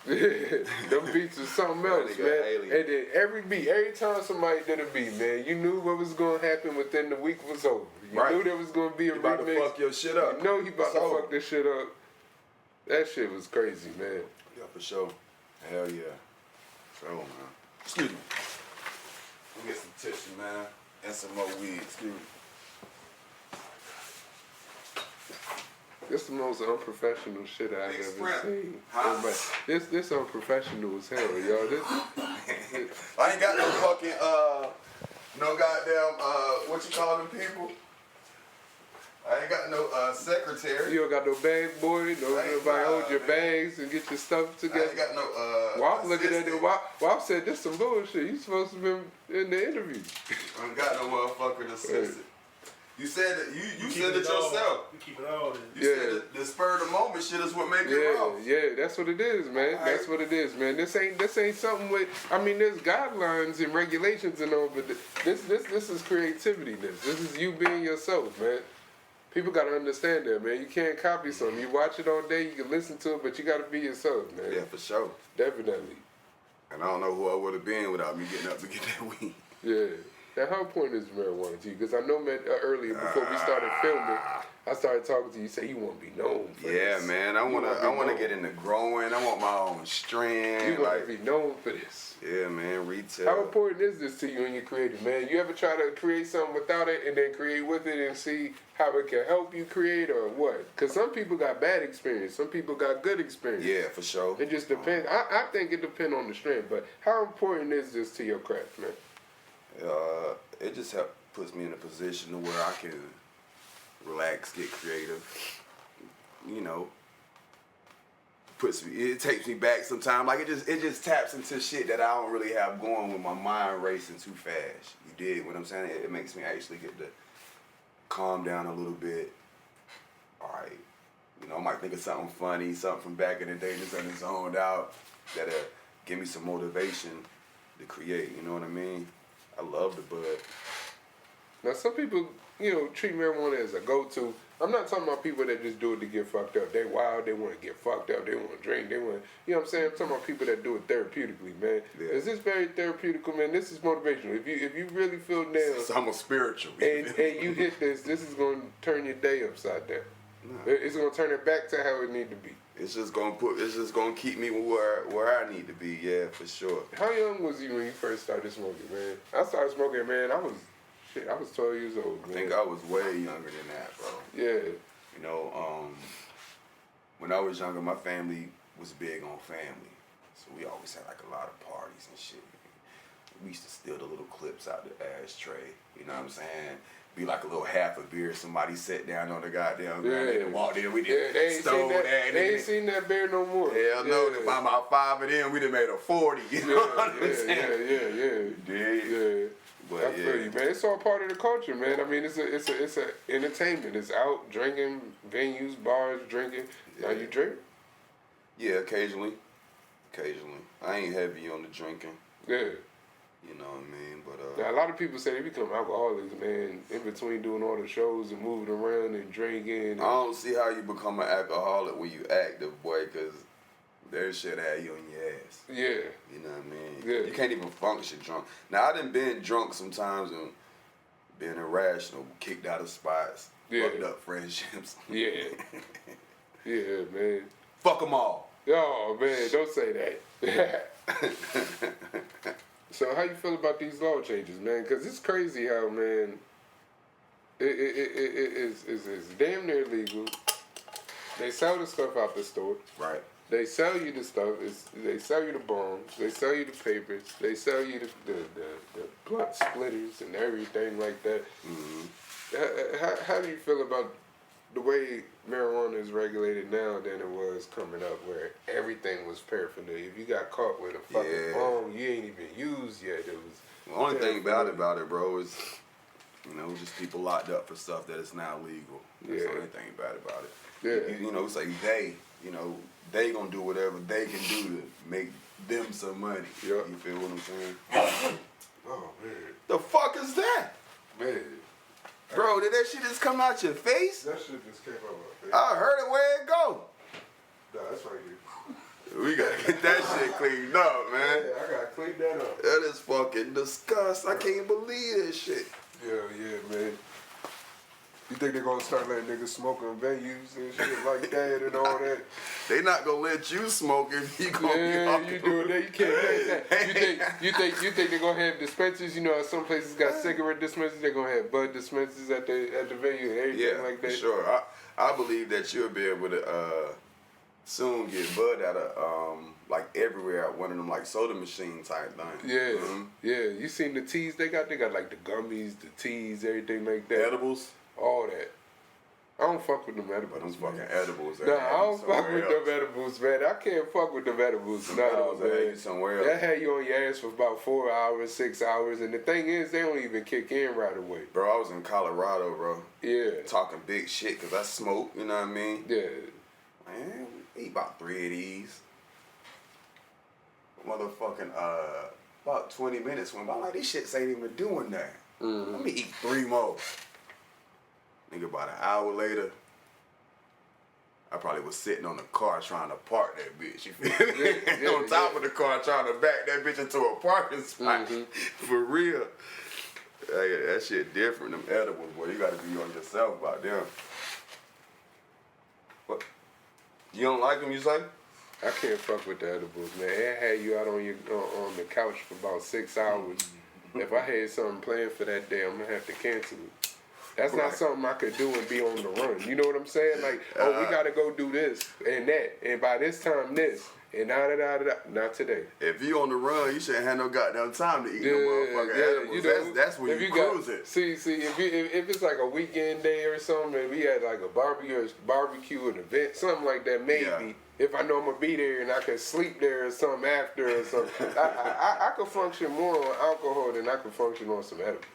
Them beats was something else, man. Alien. And then every time somebody did a beat, man, you knew what was gonna happen within the week was over. You knew there was gonna be a remix. About to fuck your shit up. You know he about to fuck this shit up. That shit was crazy, man. Yeah, for sure. Hell yeah. So, man. Excuse me. Let me get some tissue, man. And some more weed. Excuse me. This is the most unprofessional shit I've ever seen. Huh? This unprofessional as hell, y'all. I ain't got no fucking, no goddamn, what you call them people? I ain't got no secretary. You don't got no bag boy, nobody hold your bags and get your stuff together. I ain't got no Wop looking at it. Wop said this some bullshit. You supposed to be in the interview. I ain't got no motherfucking assistant. You said that you said it yourself. You keep it all in. You said the spur of the moment shit is what make it wrong. Yeah, that's what it is, man. Right. That's what it is, man. This ain't something with. I mean, there's guidelines and regulations and all, but this is creativity. This is you being yourself, man. People gotta understand that, man. You can't copy something. You watch it all day, you can listen to it, but you gotta be yourself, man. Yeah, for sure. Definitely. And I don't know who I would have been without me getting up to get that weed. Yeah. Now, how important is marijuana to you? Because I know, man, earlier before we started filming, I started talking to you. You say you want to be known for this. Yeah, man. I wanna get into growing. I want my own strand. You want to be known for this. Yeah, man. Retail. How important is this to you when you're creative, man? You ever try to create something without it and then create with it and see how it can help you create or what? Because some people got bad experience. Some people got good experience. Yeah, for sure. It just depends. I think it depends on the strength. But how important is this to your craft, man? It just puts me in a position to where I can relax, get creative. You know, it takes me back sometimes. Like it just taps into shit that I don't really have going with my mind racing too fast. You dig what I'm saying? It makes me actually get to calm down a little bit. All right, you know, I might think of something funny, something from back in the day, just under zoned out, that'll give me some motivation to create. You know what I mean? I love the bud. Now, some people, treat marijuana as a go-to. I'm not talking about people that just do it to get fucked up. They wild, they want to get fucked up, they want to drink, they want, you know what I'm saying? I'm talking about people that do it therapeutically, man. Yeah. Is this very therapeutical, man? This is motivational. If you really feel down, it's almost spiritual. and you hit this is going to turn your day upside down. Nah. It's gonna turn it back to how it need to be. It's just gonna keep me where I need to be. Yeah, for sure. How young was you when you first started smoking, man? I started smoking, man. I was 12 years old, man. I think I was way younger than that, bro. Yeah. You know, when I was younger, my family was big on family, so we always had like a lot of parties and shit. We used to steal the little clips out the ashtray. You know what I'm saying? Be like a little half a beer. Somebody sat down on the goddamn ground and walked in. We did stole that. They ain't seen that beer no more. Hell no. By about 5 of them, we done made a 40. You know what I'm saying? Yeah. But I feel you, man. It's all part of the culture, man. I mean, it's a entertainment. It's out drinking, venues, bars, drinking. Yeah. Now you drink? Yeah, occasionally. I ain't heavy on the drinking. Yeah. You know what I mean? But now, a lot of people say they become alcoholics, man, in between doing all the shows and moving around and drinking. I don't see how you become an alcoholic when you active, boy, because their shit have you on your ass. Yeah. You know what I mean? Yeah. You can't even function drunk. Now, I done been drunk sometimes and been irrational, kicked out of spots, fucked up friendships. Yeah. Yeah, man. Fuck them all. Oh, man, don't say that. So how you feel about these law changes, man? Because it's crazy how, man, it's damn near legal. They sell the stuff out the store. Right. They sell you the stuff. They sell you the bombs. They sell you the papers. They sell you the blunt splitters and everything like that. Mm-hmm. How do you feel about the way marijuana is regulated now than it was coming up, where everything was paraphernalia? If you got caught with a fucking bomb you ain't even used yet, it was. The only thing bad about it, bro, is just people locked up for stuff that is now legal. That's the only thing bad about it. Yeah. It's like they gonna do whatever they can do to make them some money. Yep. You feel what I'm saying? Oh man. The fuck is that? Man. Bro, did that shit just come out your face? That shit just came out my face. I heard it where it go. Nah, that's right here. We gotta get that shit cleaned up, man. Yeah, I gotta clean that up. That is fucking disgusting. I can't believe this shit. Yeah, man. You think they're gonna start letting niggas smoke on venues and shit like that and all that? They not gonna let you smoke if you gonna be you doing that. You can't take that. You think they're gonna have dispensaries? You know, some places got cigarette dispensaries. They're gonna have bud dispensaries at the venue and everything like that. Yeah, sure. I believe that you'll be able to soon get bud out of like everywhere at one of them like soda machine type things. Yeah, Mm-hmm. yeah. You seen the teas they got? They got like the gummies, the teas, everything like that. Edibles. All that. I don't fuck with them edibles. But them fucking edibles. Nah, I don't fuck with them edibles, man. I can't fuck with them edibles. Nah, man. Somewhere else. That had you on your ass for about 4 hours, 6 hours, and the thing is, they don't even kick in right away. Bro, I was in Colorado, bro. Yeah. Talking big shit because I smoke, you know what I mean? Yeah. Man, we eat about 3 of these. Motherfucking, about 20 minutes went by. I'm like, these shits ain't even doing that. Mm-hmm. Let me eat 3 more. Nigga, about an hour later, I probably was sitting on the car trying to park that bitch. You feel me? Yeah, on top of the car trying to back that bitch into a parking spot. Mm-hmm. For real. That shit different. Them edibles, boy. You gotta be on yourself about them. What? You don't like them, you say? I can't fuck with the edibles, man. It had you out on the couch for about 6 hours. If I had something planned for that day, I'm gonna have to cancel it. That's not something I could do and be on the run. You know what I'm saying? Like, we gotta go do this and that, and by this time this, and not today. If you on the run, you shouldn't have no goddamn time to eat no motherfucking edibles. You know, that's when you cruise it. See, if it's like a weekend day or something, and we had like a barbecue, an event, something like that, maybe. Yeah. If I know I'm gonna be there and I can sleep there or something after or something, I could function more on alcohol than I could function on some edibles.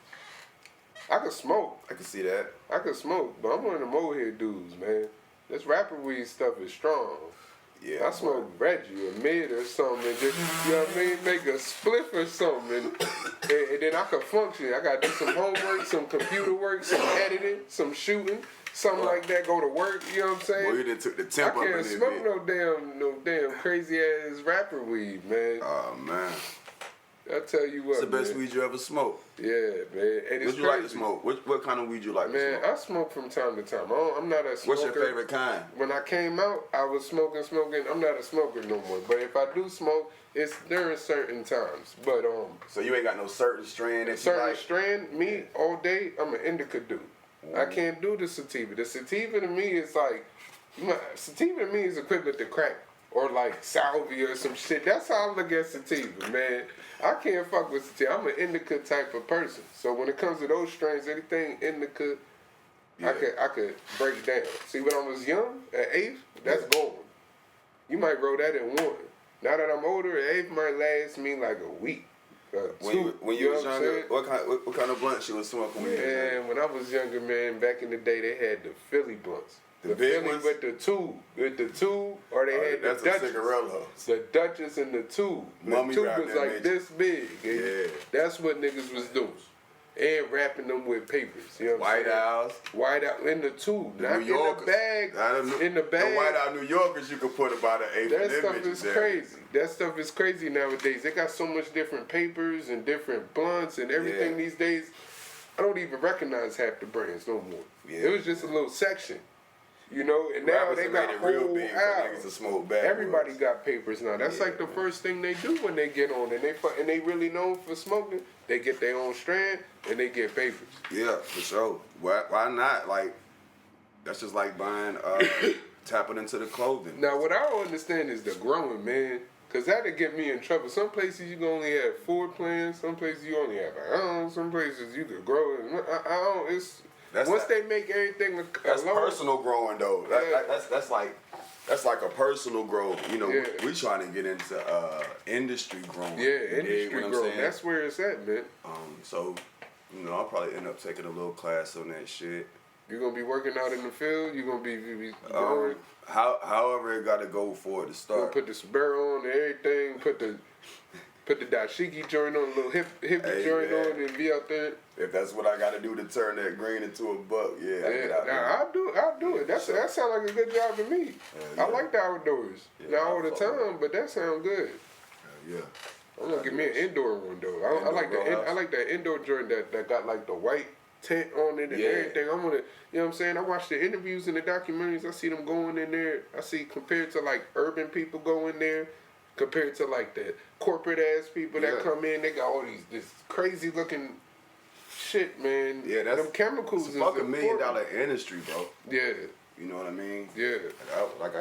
I could smoke. I can see that. I could smoke, but I'm one of the molehead dudes, man. This rapper weed stuff is strong. Yeah. I smoke Reggie or mid or something and just, you know what I mean, make a spliff or something and then I could function. I gotta do some homework, some computer work, some editing, some shooting, something like that, go to work, you know what I'm saying? Well, you done took the I temp up in can't this smoke bitch. no damn crazy ass rapper weed, man. Oh, man. I tell you what, It's the best man. weed you ever smoked. Yeah, man. And it's What you like to smoke? What kind of weed you like to Man, smoke? I smoke from time to time. I'm not a smoker. What's your favorite kind? When I came out, I was smoking. I'm not a smoker no more. But if I do smoke, it's during certain times. But So you ain't got no certain strand that certain you like? strand, me all day, I'm an indica dude. I can't do the sativa. The sativa to me is like, sativa to me is equivalent to crack or like salvia or some shit. That's how I look at sativa, man. I can't fuck with sativa. I'm an indica type of person. So when it comes to those strains, anything indica, Yeah. I could break down. See, when I was young, at 8th, that's going. You might roll that in one. Now that I'm older, at 8th might last me like a week. When you was younger, what kind of blunts you was smoking when you was younger? Man, when I was younger, man, back in the day, they had the Philly blunts. The big Philly ones? with the tube, or they had That's the a Dutchess. cigarello. The Dutchess and the tube. The Mummy tube wrapped was that like bitch. this big. And Yeah. That's what niggas was doing. And wrapping them with papers. You know what I'm White saying? Owls. White out in the tube, not New in Yorkers. the bag. In the The bag. White Out New Yorkers, you could put about an 8 That of them stuff bitches is there. crazy. That stuff is crazy nowadays. They got so much different papers and different blunts and everything Yeah. these days. I don't even recognize half the brands no more. Yeah. It was just a little section, you know. And now Rappers they have got made it real whole big for albums. niggas to smoke backwards. Everybody got papers now. That's Yeah, like the man. first thing they do when they get on, and they really known for smoking. They get their own strand and they get papers. Yeah, for sure. Why not? Like, that's just like buying, tapping into the clothing. Now, what I don't understand is the growing, man. Because that'll get me in trouble. Some places you can only have 4 plants. Some places you only have an ounce. Some places you could grow it. I don't, That's once not- they make everything That's alone, personal growing though. That's like a personal growth. You know, Yeah. we trying to get into industry growing. yeah, You dig industry what I'm growth. saying? That's where it's at, man. So, you know, I'll probably end up taking a little class on that shit. You're going to be working out in the field. You're going to be growing. However it got to go for it to You're start. going to put the Sparrow on and everything. Put the dashiki joint on, a little hippie Hey, joint man. on, and be out there. If that's what I got to do to turn that green into a buck, yeah, I get out there. Now, I'll do it. That sounds like a good job to me. Yeah. I like the outdoors. Yeah, Not all I the fuck time, but that sounds good. Yeah. I'm gonna give me an indoor one though. I like Indoor grow house? I like that indoor joint that got like the white tent on it and Yeah. everything. I wanna, you know what I'm saying? I watch the interviews and the documentaries. I see them going in there. I see compared to like urban people go in there, compared to like the corporate ass people that Yeah. come in. They got all this crazy looking shit, man. Yeah, that's them chemicals. It's a fucking $1 million important. industry, bro. Yeah, You know what I mean? yeah. Like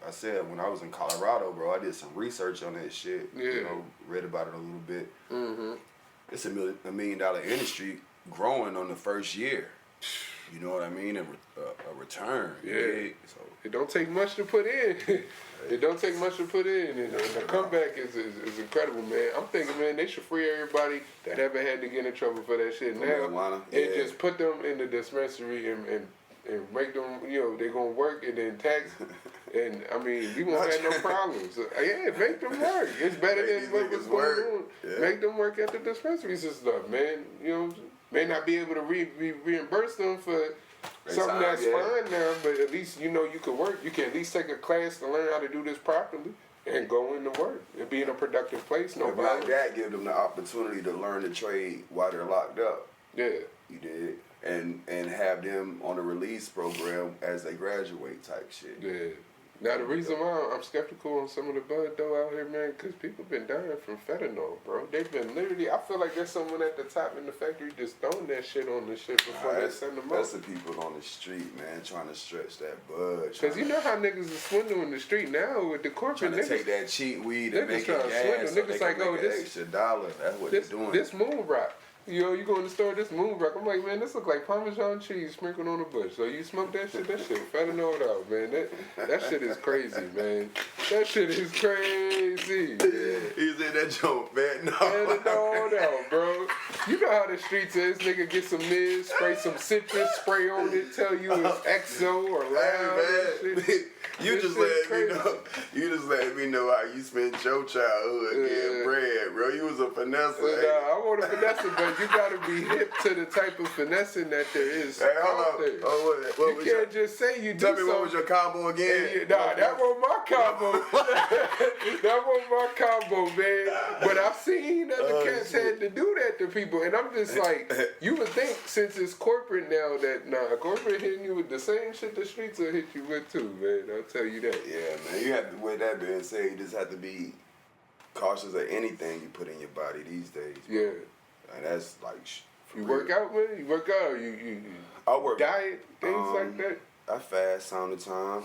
I said, when I was in Colorado, bro, I did some research on that shit. Yeah. You know, read about it a little bit. Mm-hmm. It's $1 million industry growing on the first year. You know what I mean? A return. you Yeah. dig? So It don't take much to put in. It don't take much to put in, and the comeback is incredible, man. I'm thinking, man, they should free everybody that ever had to get in trouble for that shit now, marijuana, and yeah. just put them in the dispensary and make them, you know, they gonna work and then tax, and I mean, we won't have no problems. Yeah, make them work. It's better Make than these what's niggas going work. on. Yeah. Make them work at the dispensaries and stuff, man. You know, may not be able to reimburse them for something time, that's yeah. fine now, but at least you know you can work. You can at least take a class to learn how to do this properly and go into work and be in a productive place. No if like problem. that, give them the opportunity to learn the trade while they're locked up. Yeah, You did, and have them on a release program as they graduate, type shit. yeah. Now the reason why I'm skeptical on some of the bud though out here, man, because people been dying from fentanyl, bro. They've been literally. I feel like there's someone at the top in the factory just throwing that shit on the shit before they send them That's out. the people on the street, man, trying to stretch that bud. Because you know how niggas is swindling the street now with the corporate trying to niggas. take that cheap weed and niggas make it trying to swindle. gas so Niggas they like, can oh, make this- an extra dollar. That's what they're doing. This moon rock. You know, you go in the store, this moon rock. I'm like, man, this look like Parmesan cheese sprinkled on a bush. So you smoke that shit fentanyl out, man. That shit is crazy, man. That shit is crazy. He's in that joint, man. No. Fentanyl out, bro. You know how the streets is. Nigga get some mist, spray some citrus spray on it, tell you it's XO or loud and Hey, man. shit. You just let me know how you spent your childhood getting bread, bro. You was a finesser. I want a finesse, but you gotta be hip to the type of finessing that there is. Hey, hold on. You can't just say you do Tell me something. what was your combo again? Nah, that wasn't my combo. That wasn't my combo, man. But I've seen other cats had to do that to people, and I'm just like, you would think since it's corporate now that corporate hitting you with the same shit the streets will hit you with too, man. I'll tell you that. Yeah, man. You have to, with that being said, you just have to be cautious of anything you put in your body these days. Bro. Yeah. And that's like. You work out, man. You work out. I work diet things like that. I fast time to time.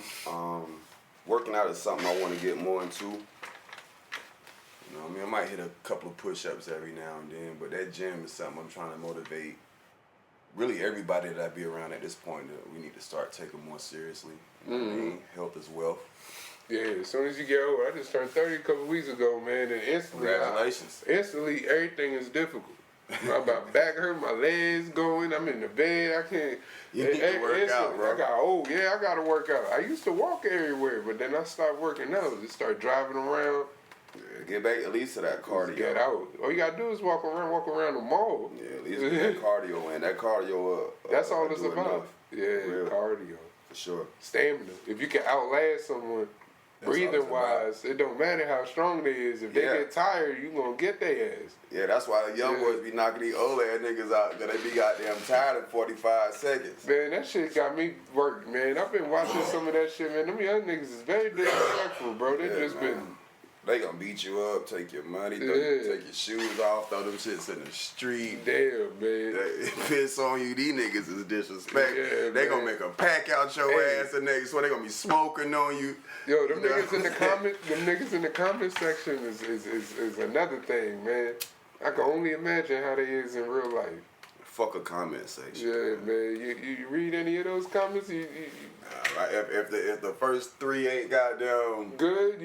Working out is something I want to get more into. You know what I mean? I might hit a couple of push-ups every now and then, but that gym is something I'm trying to motivate really everybody that I be around at this point that we need to start taking more seriously. You know what I mean? Health is wealth. Yeah, as soon as you get old, I just turned 30 a couple weeks ago, man, and instantly, Congratulations. Instantly everything is difficult. My back hurt, my legs going, I'm in the bed, I can't. You need to work out, bro. I got old, yeah, I gotta work out. I used to walk everywhere, but then I started working out. Just start driving around. Yeah, get back at least to that cardio. Get out. All you gotta do is walk around the mall. Yeah, at least get that cardio in. That cardio that's all it's about. Enough. Yeah, cardio. For sure. Stamina. If you can outlast someone, breathing wise, it don't matter how strong they is. If they get tired, you gonna get their ass. Yeah, that's why the young boys be knocking these old ass niggas out because they be goddamn tired in 45 seconds. Man, that shit got me worked, man. I've been watching some of that shit, man. Them young niggas is very disrespectful, bro. They just been. They gonna beat you up, take your money, take your shoes off, throw them shits in the street. Damn, man. They piss on you. These niggas is disrespect. Yeah, they gonna make a pack out your ass the next one. They gonna be smoking on you. Yo, them niggas in the comment section is another thing, man. I can only imagine how they is in real life. Fuck a comment section. Yeah, man. You read any of those comments? Like if the first three ain't goddamn good,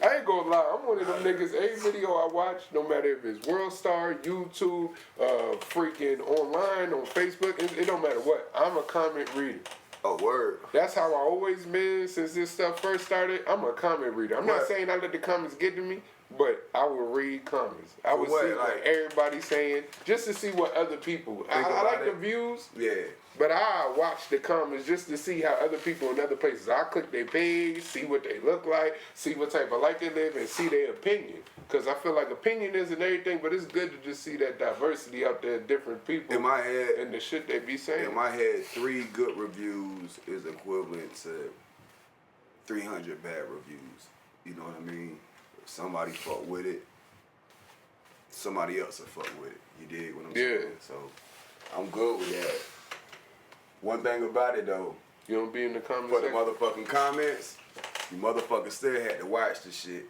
I ain't gonna lie. I'm one of them niggas. Every video I watch, no matter if it's World Star, YouTube, freaking online on Facebook, it don't matter what. I'm a comment reader. Oh, word. That's how I always been since this stuff first started. I'm a comment reader. I'm not saying I let the comments get to me, but I will read comments. I would see what everybody's saying just to see what other people. I like the views. Yeah. But I watch the comments just to see how other people in other places. I click their page, see what they look like, see what type of life they live, and see their opinion. Because I feel like opinion isn't everything, but it's good to just see that diversity out there, different people. In my head, and the shit they be saying. In my head, 3 good reviews is equivalent to 300 bad reviews. You know what I mean? If somebody fuck with it, somebody else will fuck with it. You dig what I'm saying? So I'm good with that. One thing about it though, you don't be in the comments. For the motherfucking comments, you motherfuckers still had to watch the shit.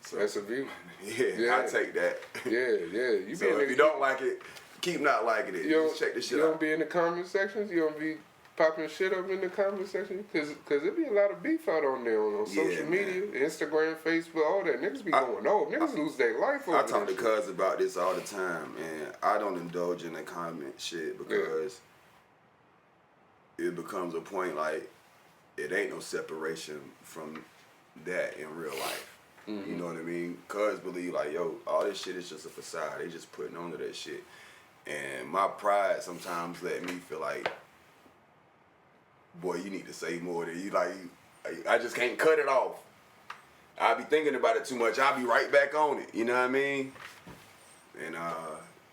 So that's a view. Yeah, I take that. Yeah. You so if you don't like it, keep not liking it. Just check the shit out. You don't be in the comment sections. You don't be popping shit up in the comment section because there be a lot of beef out on there on social media, Instagram, Facebook, all that. Niggas be going over. Niggas lose their life over I talk to cuz about this all the time, and I don't indulge in the comment shit because it becomes a point like it ain't no separation from that in real life. You know what I mean? Cuz believe like, yo, all this shit is just a facade. They just putting on to that shit. And my pride sometimes let me feel like, boy, you need to say more than you like. I just can't cut it off. I be thinking about it too much. I'll be right back on it. You know what I mean? And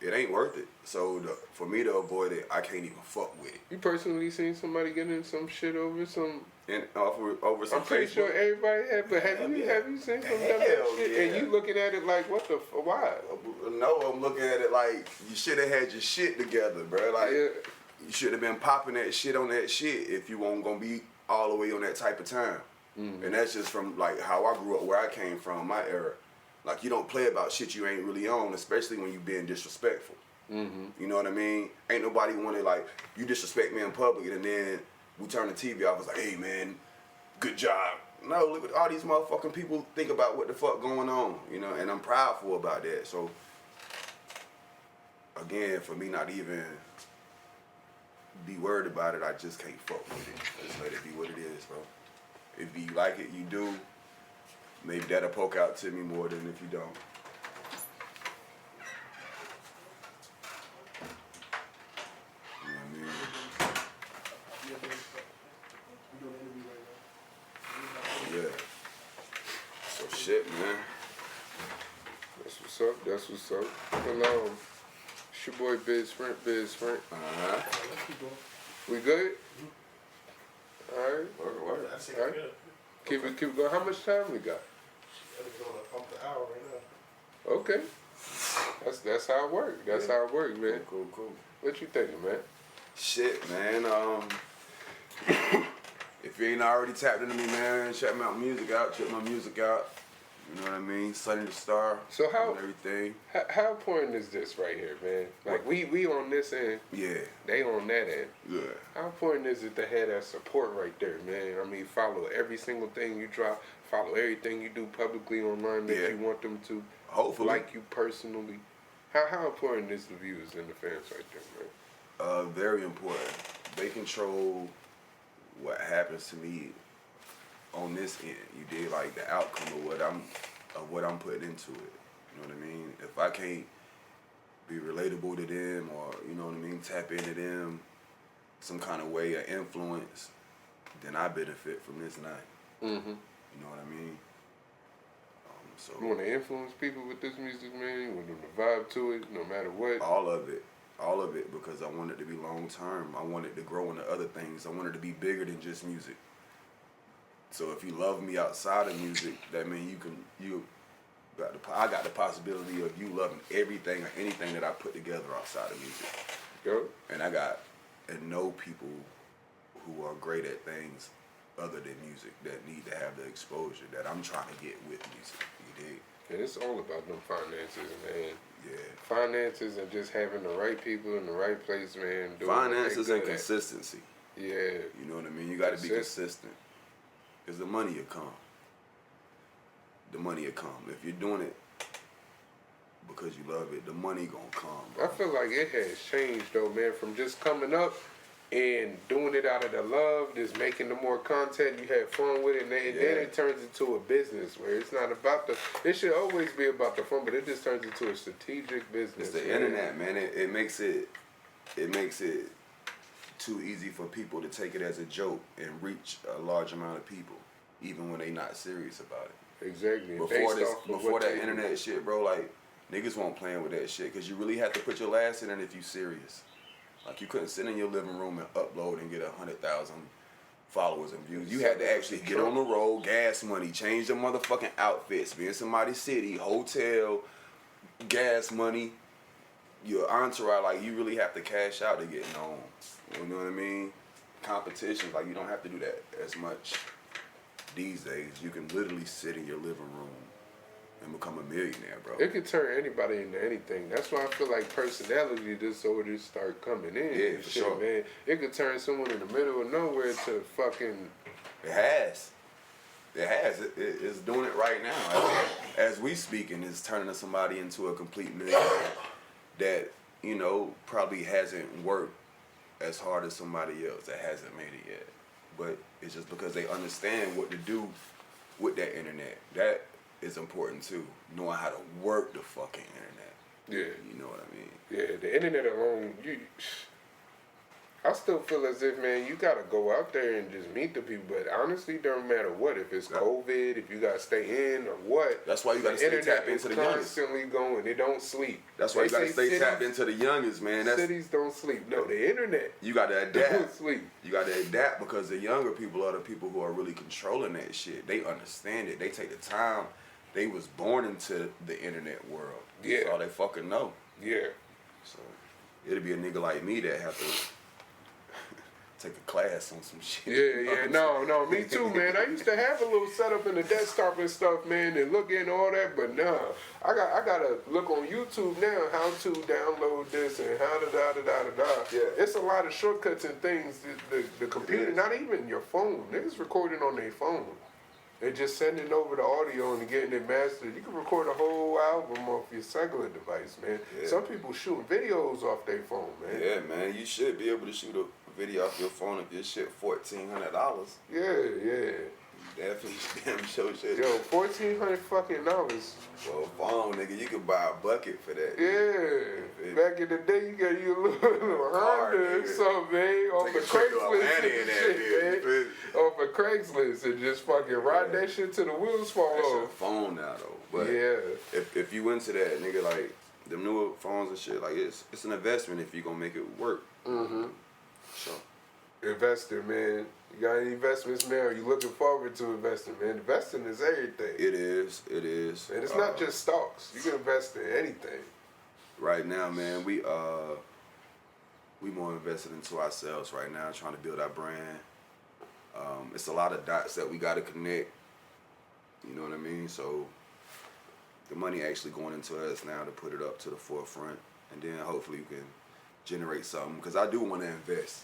it ain't worth it. So for me to avoid it, I can't even fuck with it. You personally seen somebody getting some shit over some? Over some I'm pretty Facebook? Sure everybody have, but have you seen some dumb shit? Yeah. And you looking at it like, what the why? No, I'm looking at it like you should have had your shit together, bro. Like you should have been popping that shit on that shit if you weren't gonna be all the way on that type of time. And that's just from like how I grew up, where I came from, my era. Like you don't play about shit you ain't really on, especially when you being disrespectful. You know what I mean? Ain't nobody want to like you disrespect me in public and then we turn the TV off. It's like, hey man, good job. No, look at all these motherfucking people think about what the fuck going on, you know, and I'm proudful about that. So again, for me not even be worried about it, I just can't fuck with it. Just let it be what it is, bro. If you like it, you do. Maybe that'll poke out to me more than if you don't. You know what I mean? Yeah. So shit, man. That's what's up. That's what's up. Well, it's your boy Biz Frank. Uh-huh. We good? All right. Word. All right. Keep it going. How much time we got? Up the hour right now. Okay. That's how it works. That's how it works, man. Cool. What you thinking, man? Shit, man. If you ain't already tapped into me, man, check my music out. Check my music out. You know what I mean? Sunny the Star. So how and everything. How important is this right here, man? Like we on this end, Yeah. they on that end. Yeah. How important is it to have that support right there, man? I mean, follow every single thing you drop, follow everything you do publicly online that you want them to Hopefully. like you personally. How important is the views and the fans right there, man? Very important. They control what happens to me on this end. You did like the outcome of what I'm putting into it. You know what I mean? If I can't be relatable to them, or you know what I mean, tap into them some kind of way or influence, then I benefit from this night. Mm-hmm. You know what I mean? So You want to influence people with this music, man? You want them to vibe to it, no matter what? all of it, because I want it to be long term. I want it to grow into other things. I want it to be bigger than just music. So if you love me outside of music, that means I got the possibility of you loving everything or anything that I put together outside of music. Yo. And I know people who are great at things other than music that need to have the exposure that I'm trying to get with music. You dig? And it's all about them finances, man. Yeah. Finances and just having the right people in the right place, man. Finances and consistency. Yeah. You know what I mean? You got to be consistent. Because the money will come. The money will come. If you're doing it because you love it, the money gonna come, bro. I feel like it has changed, though, man, from just coming up and doing it out of the love, just making the more content, you have fun with it, and then it turns into a business where it's not about it should always be about the fun, but it just turns into a strategic business. It's the internet, man. It makes it too easy for people to take it as a joke and reach a large amount of people, even when they not serious about it. Exactly. Before that internet shit, bro, like, niggas won't playing with that shit, because you really have to put your last in it if you serious. Like, you couldn't sit in your living room and upload and get 100,000 followers and views. You had to actually get on the road, gas money, change your motherfucking outfits, be in somebody's city, hotel, gas money, your entourage. Like, you really have to cash out to get known. You know what I mean? Competitions, like, you don't have to do that as much these days. You can literally sit in your living room and become a millionaire, bro. It could turn anybody into anything. That's why I feel like personality disorders start coming in. Yeah, for sure, man. It could turn someone in the middle of nowhere to fucking. It has. It's doing it right now. As we speaking, it's turning somebody into a complete millionaire that, you know, probably hasn't worked as hard as somebody else that hasn't made it yet. But it's just because they understand what to do with that internet. That is important too. Knowing how to work the fucking internet. Yeah. You know what I mean? Yeah, the internet alone, I still feel as if, man, you gotta go out there and just meet the people. But honestly, don't matter what. If it's COVID, if you gotta stay in or what. That's why you gotta stay tapped into the youngest. Constantly going. They don't sleep. That's why you gotta stay tapped into the youngest, man. Cities don't sleep. No, the internet. You gotta adapt. Don't sleep. You gotta adapt, because the younger people are the people who are really controlling that shit. They understand it. They take the time. They was born into the internet world. Yeah. That's all they fucking know. Yeah. So it'll be a nigga like me that have to take a class on some shit. Yeah. No, me too, man. I used to have a little setup in the desktop and stuff, man, and look in all that, but nah. I gotta look on YouTube now how to download this and how to da. Yeah. It's a lot of shortcuts and things. The computer, not even your phone. Niggas recording on their phone. They're just sending over the audio and getting it mastered. You can record a whole album off your cellular device, man. Yeah. Some people shooting videos off their phone, man. Yeah, man. You should be able to shoot a video off your phone if your shit $1,400. Yeah. Definitely damn sure shit. Yo, $1,400 fucking dollars. Well, phone, nigga, you could buy a bucket for that. Yeah. Back in the day, you got you a little Honda or nigga. something, man. Off Take of a trip to Craigslist Atlanta in and that shit, bitch, man. you feel me? Off of Craigslist and just fucking ride that shit till the wheels fall That's your off. phone now, though. But Yeah. if you into that, nigga, like, them newer phones and shit, like, it's an investment if you gonna make it work. Mm-hmm. So, Investing, man. You got any investments, man? Are you looking forward to investing, man? Investing is everything. it is. And it's not just stocks. You can invest in anything. Right now, man, we more invested into ourselves right now, trying to build our brand. It's a lot of dots that we got to connect. You know what I mean? So the money actually going into us now to put it up to the forefront, and then hopefully we can generate something. Because I do want to invest.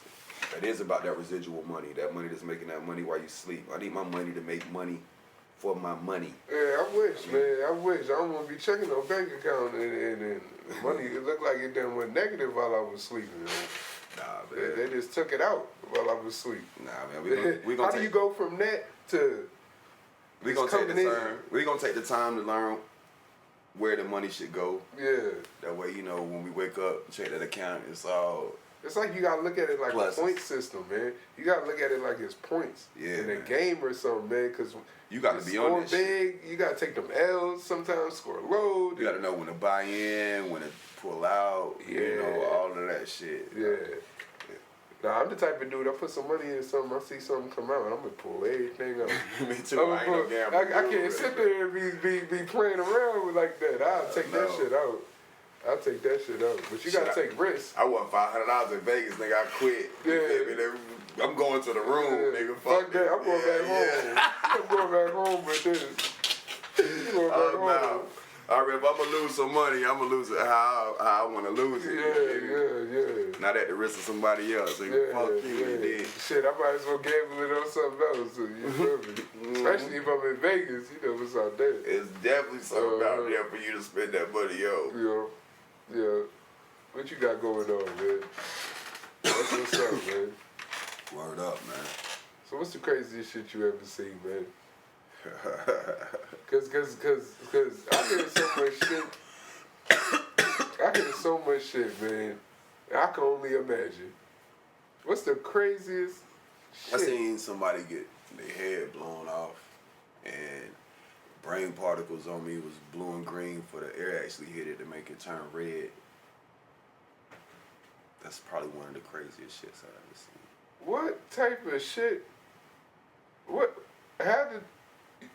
It is about that residual money, that money that's making that money while you sleep. I need my money to make money for my money. Yeah, I wish, man. I wish. I don't want to be checking no bank account and money. It looked like it done went negative while I was sleeping. Man. Nah, man. They just took it out while I was asleep. Nah, man. We gonna How do you go from that to we it's gonna take the coming in? time. We gonna take the time to learn where the money should go. Yeah. That way, you know, when we wake up, check that account, it's all. It's like you gotta look at it like Pluses. a point system, man. You gotta look at it like it's points Yeah, in a man. game or something, man. Because You got to be on that shit. big, you gotta take them L's. Sometimes score low. You got to know when to buy in, when to pull out. You Yeah. know, all of that shit. Yeah. Nah, I'm the type of dude. I put some money in something. I see something come out, I'm gonna pull everything out. Me too. I ain't no gambler. I can't sit there and be playing around with like that. I'll take that No. shit out. I'll take that shit out. But you gotta take risks. I won $500 in Vegas, nigga. I quit. Yeah. You feel me? I'm going to the room, nigga. Fuck that. I'm going back Yeah. home. I'm going back home with this. I'm going back home. Now, all right, if I'm gonna lose some money, I'm gonna lose it how I want to lose it. Yeah. Not at the risk of somebody else. So fuck you, you did. Shit, I might as well gamble it on something else. You feel me? Especially if I'm in Vegas, you know what's out there. It's definitely something out there for you to spend that money, yo. Yeah. What you got going on, man? That's what's up, man. Word up, man. So what's the craziest shit you ever seen, man? Cause I hear so much shit. I hear so much shit, man. I can only imagine. What's the craziest shit? I seen somebody get their head blown off, and brain particles on me was blue and green for the air actually hit it to make it turn red. That's probably one of the craziest shits I've ever seen. What type of shit? What? How did?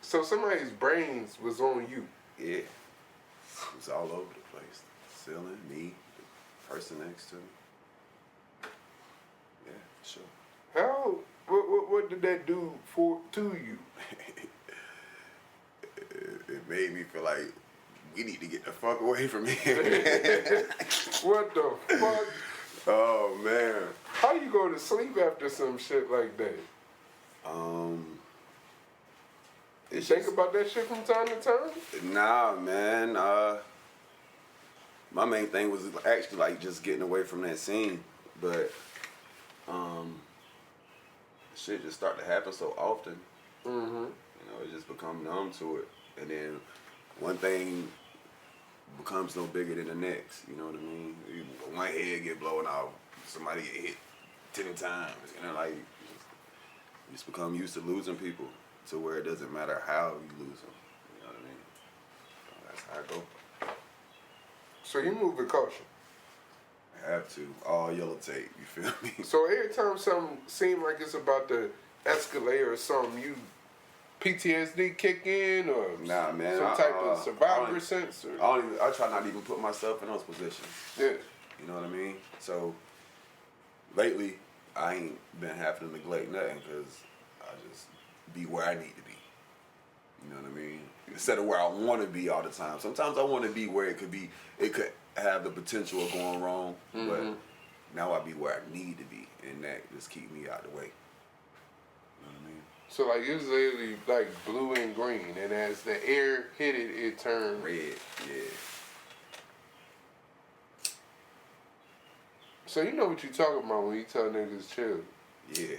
So somebody's brains was on you. Yeah. It was all over the place. The ceiling, me, the person next to me. Yeah, sure. How? What did that do to you? It made me feel like we need to get the fuck away from here. What the fuck? Oh man. How you go to sleep after some shit like that? You think about that shit from time to time? Nah, man. My main thing was actually like just getting away from that scene, but shit just started to happen so often. Mm-hmm. You know, it just become numb to it, and then one thing becomes no bigger than the next. You know what I mean? One head get blown off, somebody get hit 10 times. You know, like you just become used to losing people to where it doesn't matter how you lose them. You know what I mean? So that's how I go. So you move with caution. I have to. All yellow tape. You feel me? So every time something seems like it's about to escalate or something, you PTSD kick in or Nah, man. some type of survivor sense? Or? I try not to even put myself in those positions. Yeah. You know what I mean? So lately, I ain't been having to neglect nothing because I just be where I need to be. You know what I mean? Instead of where I want to be all the time. Sometimes I want to be where it could have the potential of going wrong, but now I be where I need to be, and that just keep me out the way. You know what I mean? So like it's literally like blue and green, and as the air hit it, it turned Red, yeah. So you know what you talking about when you tell niggas chill. Yeah.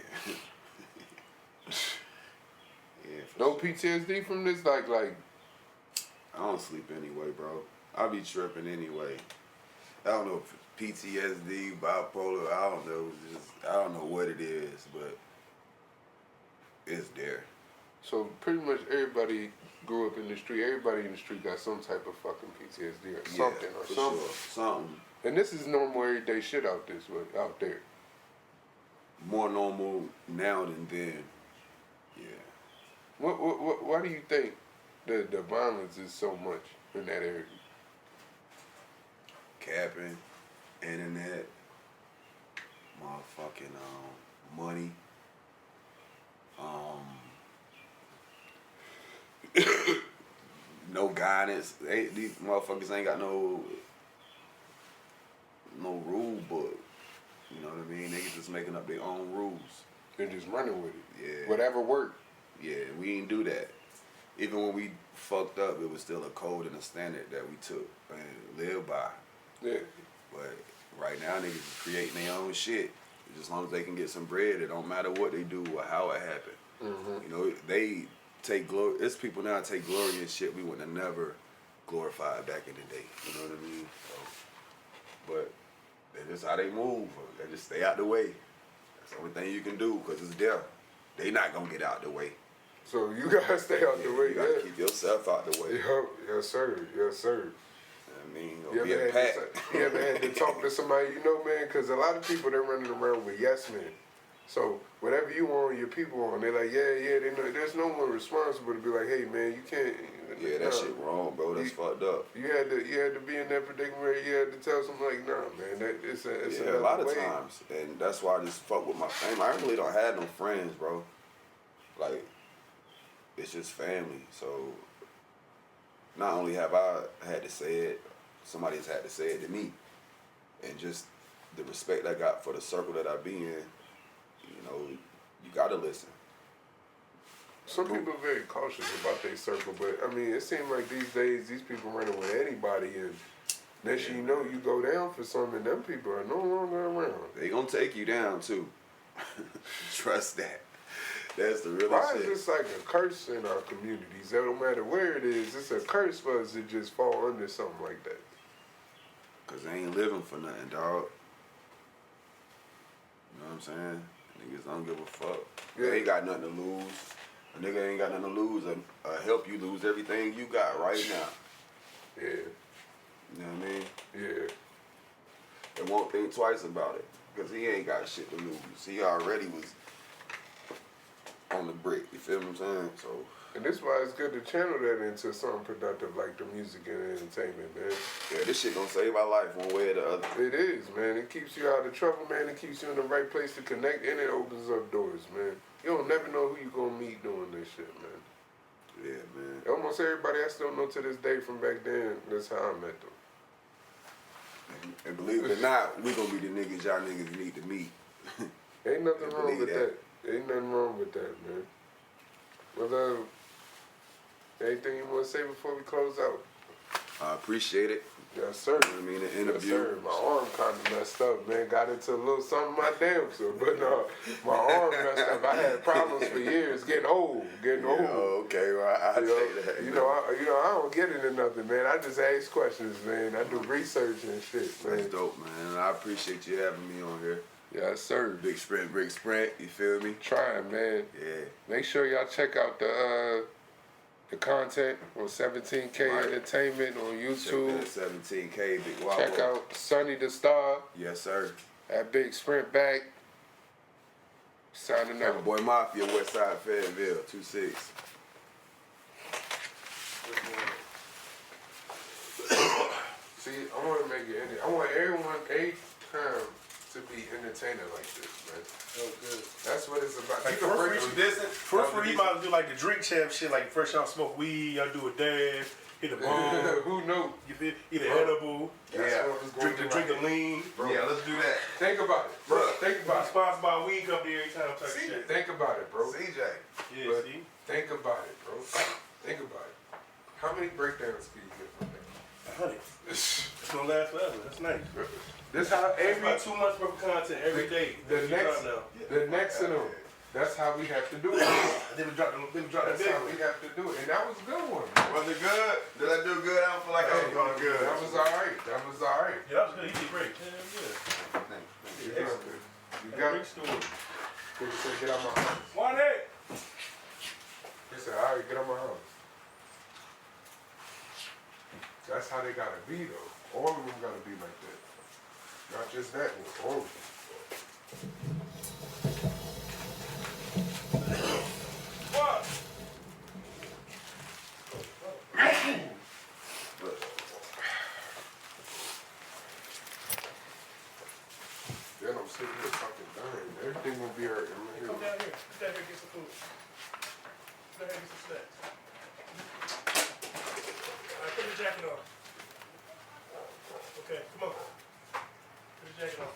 Yeah, for No PTSD from this, like. I don't sleep anyway, bro. I be tripping anyway. I don't know if PTSD, bipolar. I don't know. I don't know what it is, but it's there. So pretty much everybody grew up in the street. Everybody in the street got some type of fucking PTSD or something or something. Sure. Something. And this is normal everyday shit out there. More normal now than then. Yeah. Why do you think the violence is so much in that area? Capping, internet, motherfucking money. No guidance. These motherfuckers ain't got no rule book. You know what I mean? Niggas just making up their own rules. They're just running with it. Yeah. Whatever worked. Yeah, we ain't do that. Even when we fucked up, it was still a code and a standard that we took and lived by. Yeah. But right now, niggas is creating their own shit. As long as they can get some bread, it don't matter what they do or how it happened. Mm-hmm. You know, they take glory. It's people now take glory in shit we would have never glorified back in the day. You know what I mean? So, but that's just how they move. They just stay out the way. That's the only thing you can do because it's there. They not gonna get out the way. So you gotta stay out the way. You gotta keep yourself out the way. Yes, sir. Yes, sir. I mean, You be a pack. ever had to talk to somebody you know, man? Because a lot of people, they're running around with yes men. So whatever you want, your people on, they're like, yeah, they know. There's no one responsible to be like, hey, man, you can't. Yeah, that shit wrong, bro. That's fucked up. You had to be in that predicament where you had to tell something like, nah, man, it's a lot of times, and that's why I just fuck with my family. I really don't have no friends, bro. Like, it's just family. So not only have I had to say it, somebody has had to say it to me, and just the respect I got for the circle that I be in. You know, you gotta listen. Some people are very cautious about their circle, but I mean, it seems like these days these people running with anybody, and next thing you know, you go down for something, and them people are no longer around. They gonna take you down too. Trust that. That's the real Why shit. is this like a curse in our communities? That no matter where it is, it's a curse for us to just fall under something like that. Cause they ain't living for nothing, dog. You know what I'm saying? Niggas don't give a fuck. Yeah. They ain't got nothing to lose. A nigga ain't got nothing to lose and help you lose everything you got right now. Yeah. You know what I mean? Yeah. And won't think twice about it. Because he ain't got shit to lose. He already was on the brick. You feel what I'm saying? So. And this is why it's good to channel that into something productive like the music and entertainment, man. Yeah, this shit gonna save our life one way or the other. It is, man. It keeps you out of trouble, man. It keeps you in the right place to connect, and it opens up doors, man. You don't never know who you gonna meet doing this shit, man. Yeah, man. Almost everybody I still know to this day from back then, that's how I met them. And believe it or not, we gonna be the niggas y'all niggas need to meet. Ain't nothing wrong with that. Ain't nothing wrong with that, man. Well, anything you want to say before we close out? I appreciate it. Yes, sir. You know what I mean, the interview. Yes, sir. My arm kind of messed up, man. Got into a little something my damn self. But no, my arm messed up. I had problems for years. Getting old. Oh, okay. Well, I take that. You know, I don't get into nothing, man. I just ask questions, man. I do research and shit, man. That's dope, man. I appreciate you having me on here. Yes, sir. Big sprint. You feel me? Trying, man. Yeah. Make sure y'all check out the content on 17K Entertainment on YouTube. 17K, Big Wobble. Check out Sonny the Star. Yes, sir. That Big Sprint back. Signing out. Boy Mafia, Westside Fayetteville, 26. See, I want to make it. I want everyone, every time, to be entertaining like this, man. Oh, good. That's what it's about. Like You can break first, some distance. first, you might do like the drink champ shit. Like first y'all smoke weed, y'all do a dance, hit a bomb. Who knew? You feel? Eat an edible. That's what it's going Drink to a lean. Bro. Yeah, let's do that. Think about it, bro. Think about it. Sponsored by a weed company every time type See, shit. think about it, bro. CJ. Yeah, But see? think about it, bro. Think about it. How many breakdowns can you get from that? 100. It's gonna last forever. That's nice. This how That's every about 2 months worth of content every day. the next in them. That's how we have to do it. Then we dropped the That's big how one. we have to do it. And that was a good one. Was it good? Did I do good? I don't feel like I was going good. That was alright. That was alright. Yeah, that was good. He did great. Yeah, good. You got it. You got it. Great story. He said, get out my house. Why that? He said, alright, get out my house. That's how they gotta be though. All of them gotta be like that. Not just that one. All of them. What? Then I'm sitting here fucking dying. Everything gonna be alright. Come down here. Come down here and get some food. Come down here and get some snacks. Alright, put your jacket on. Okay, come on. Put your jacket on.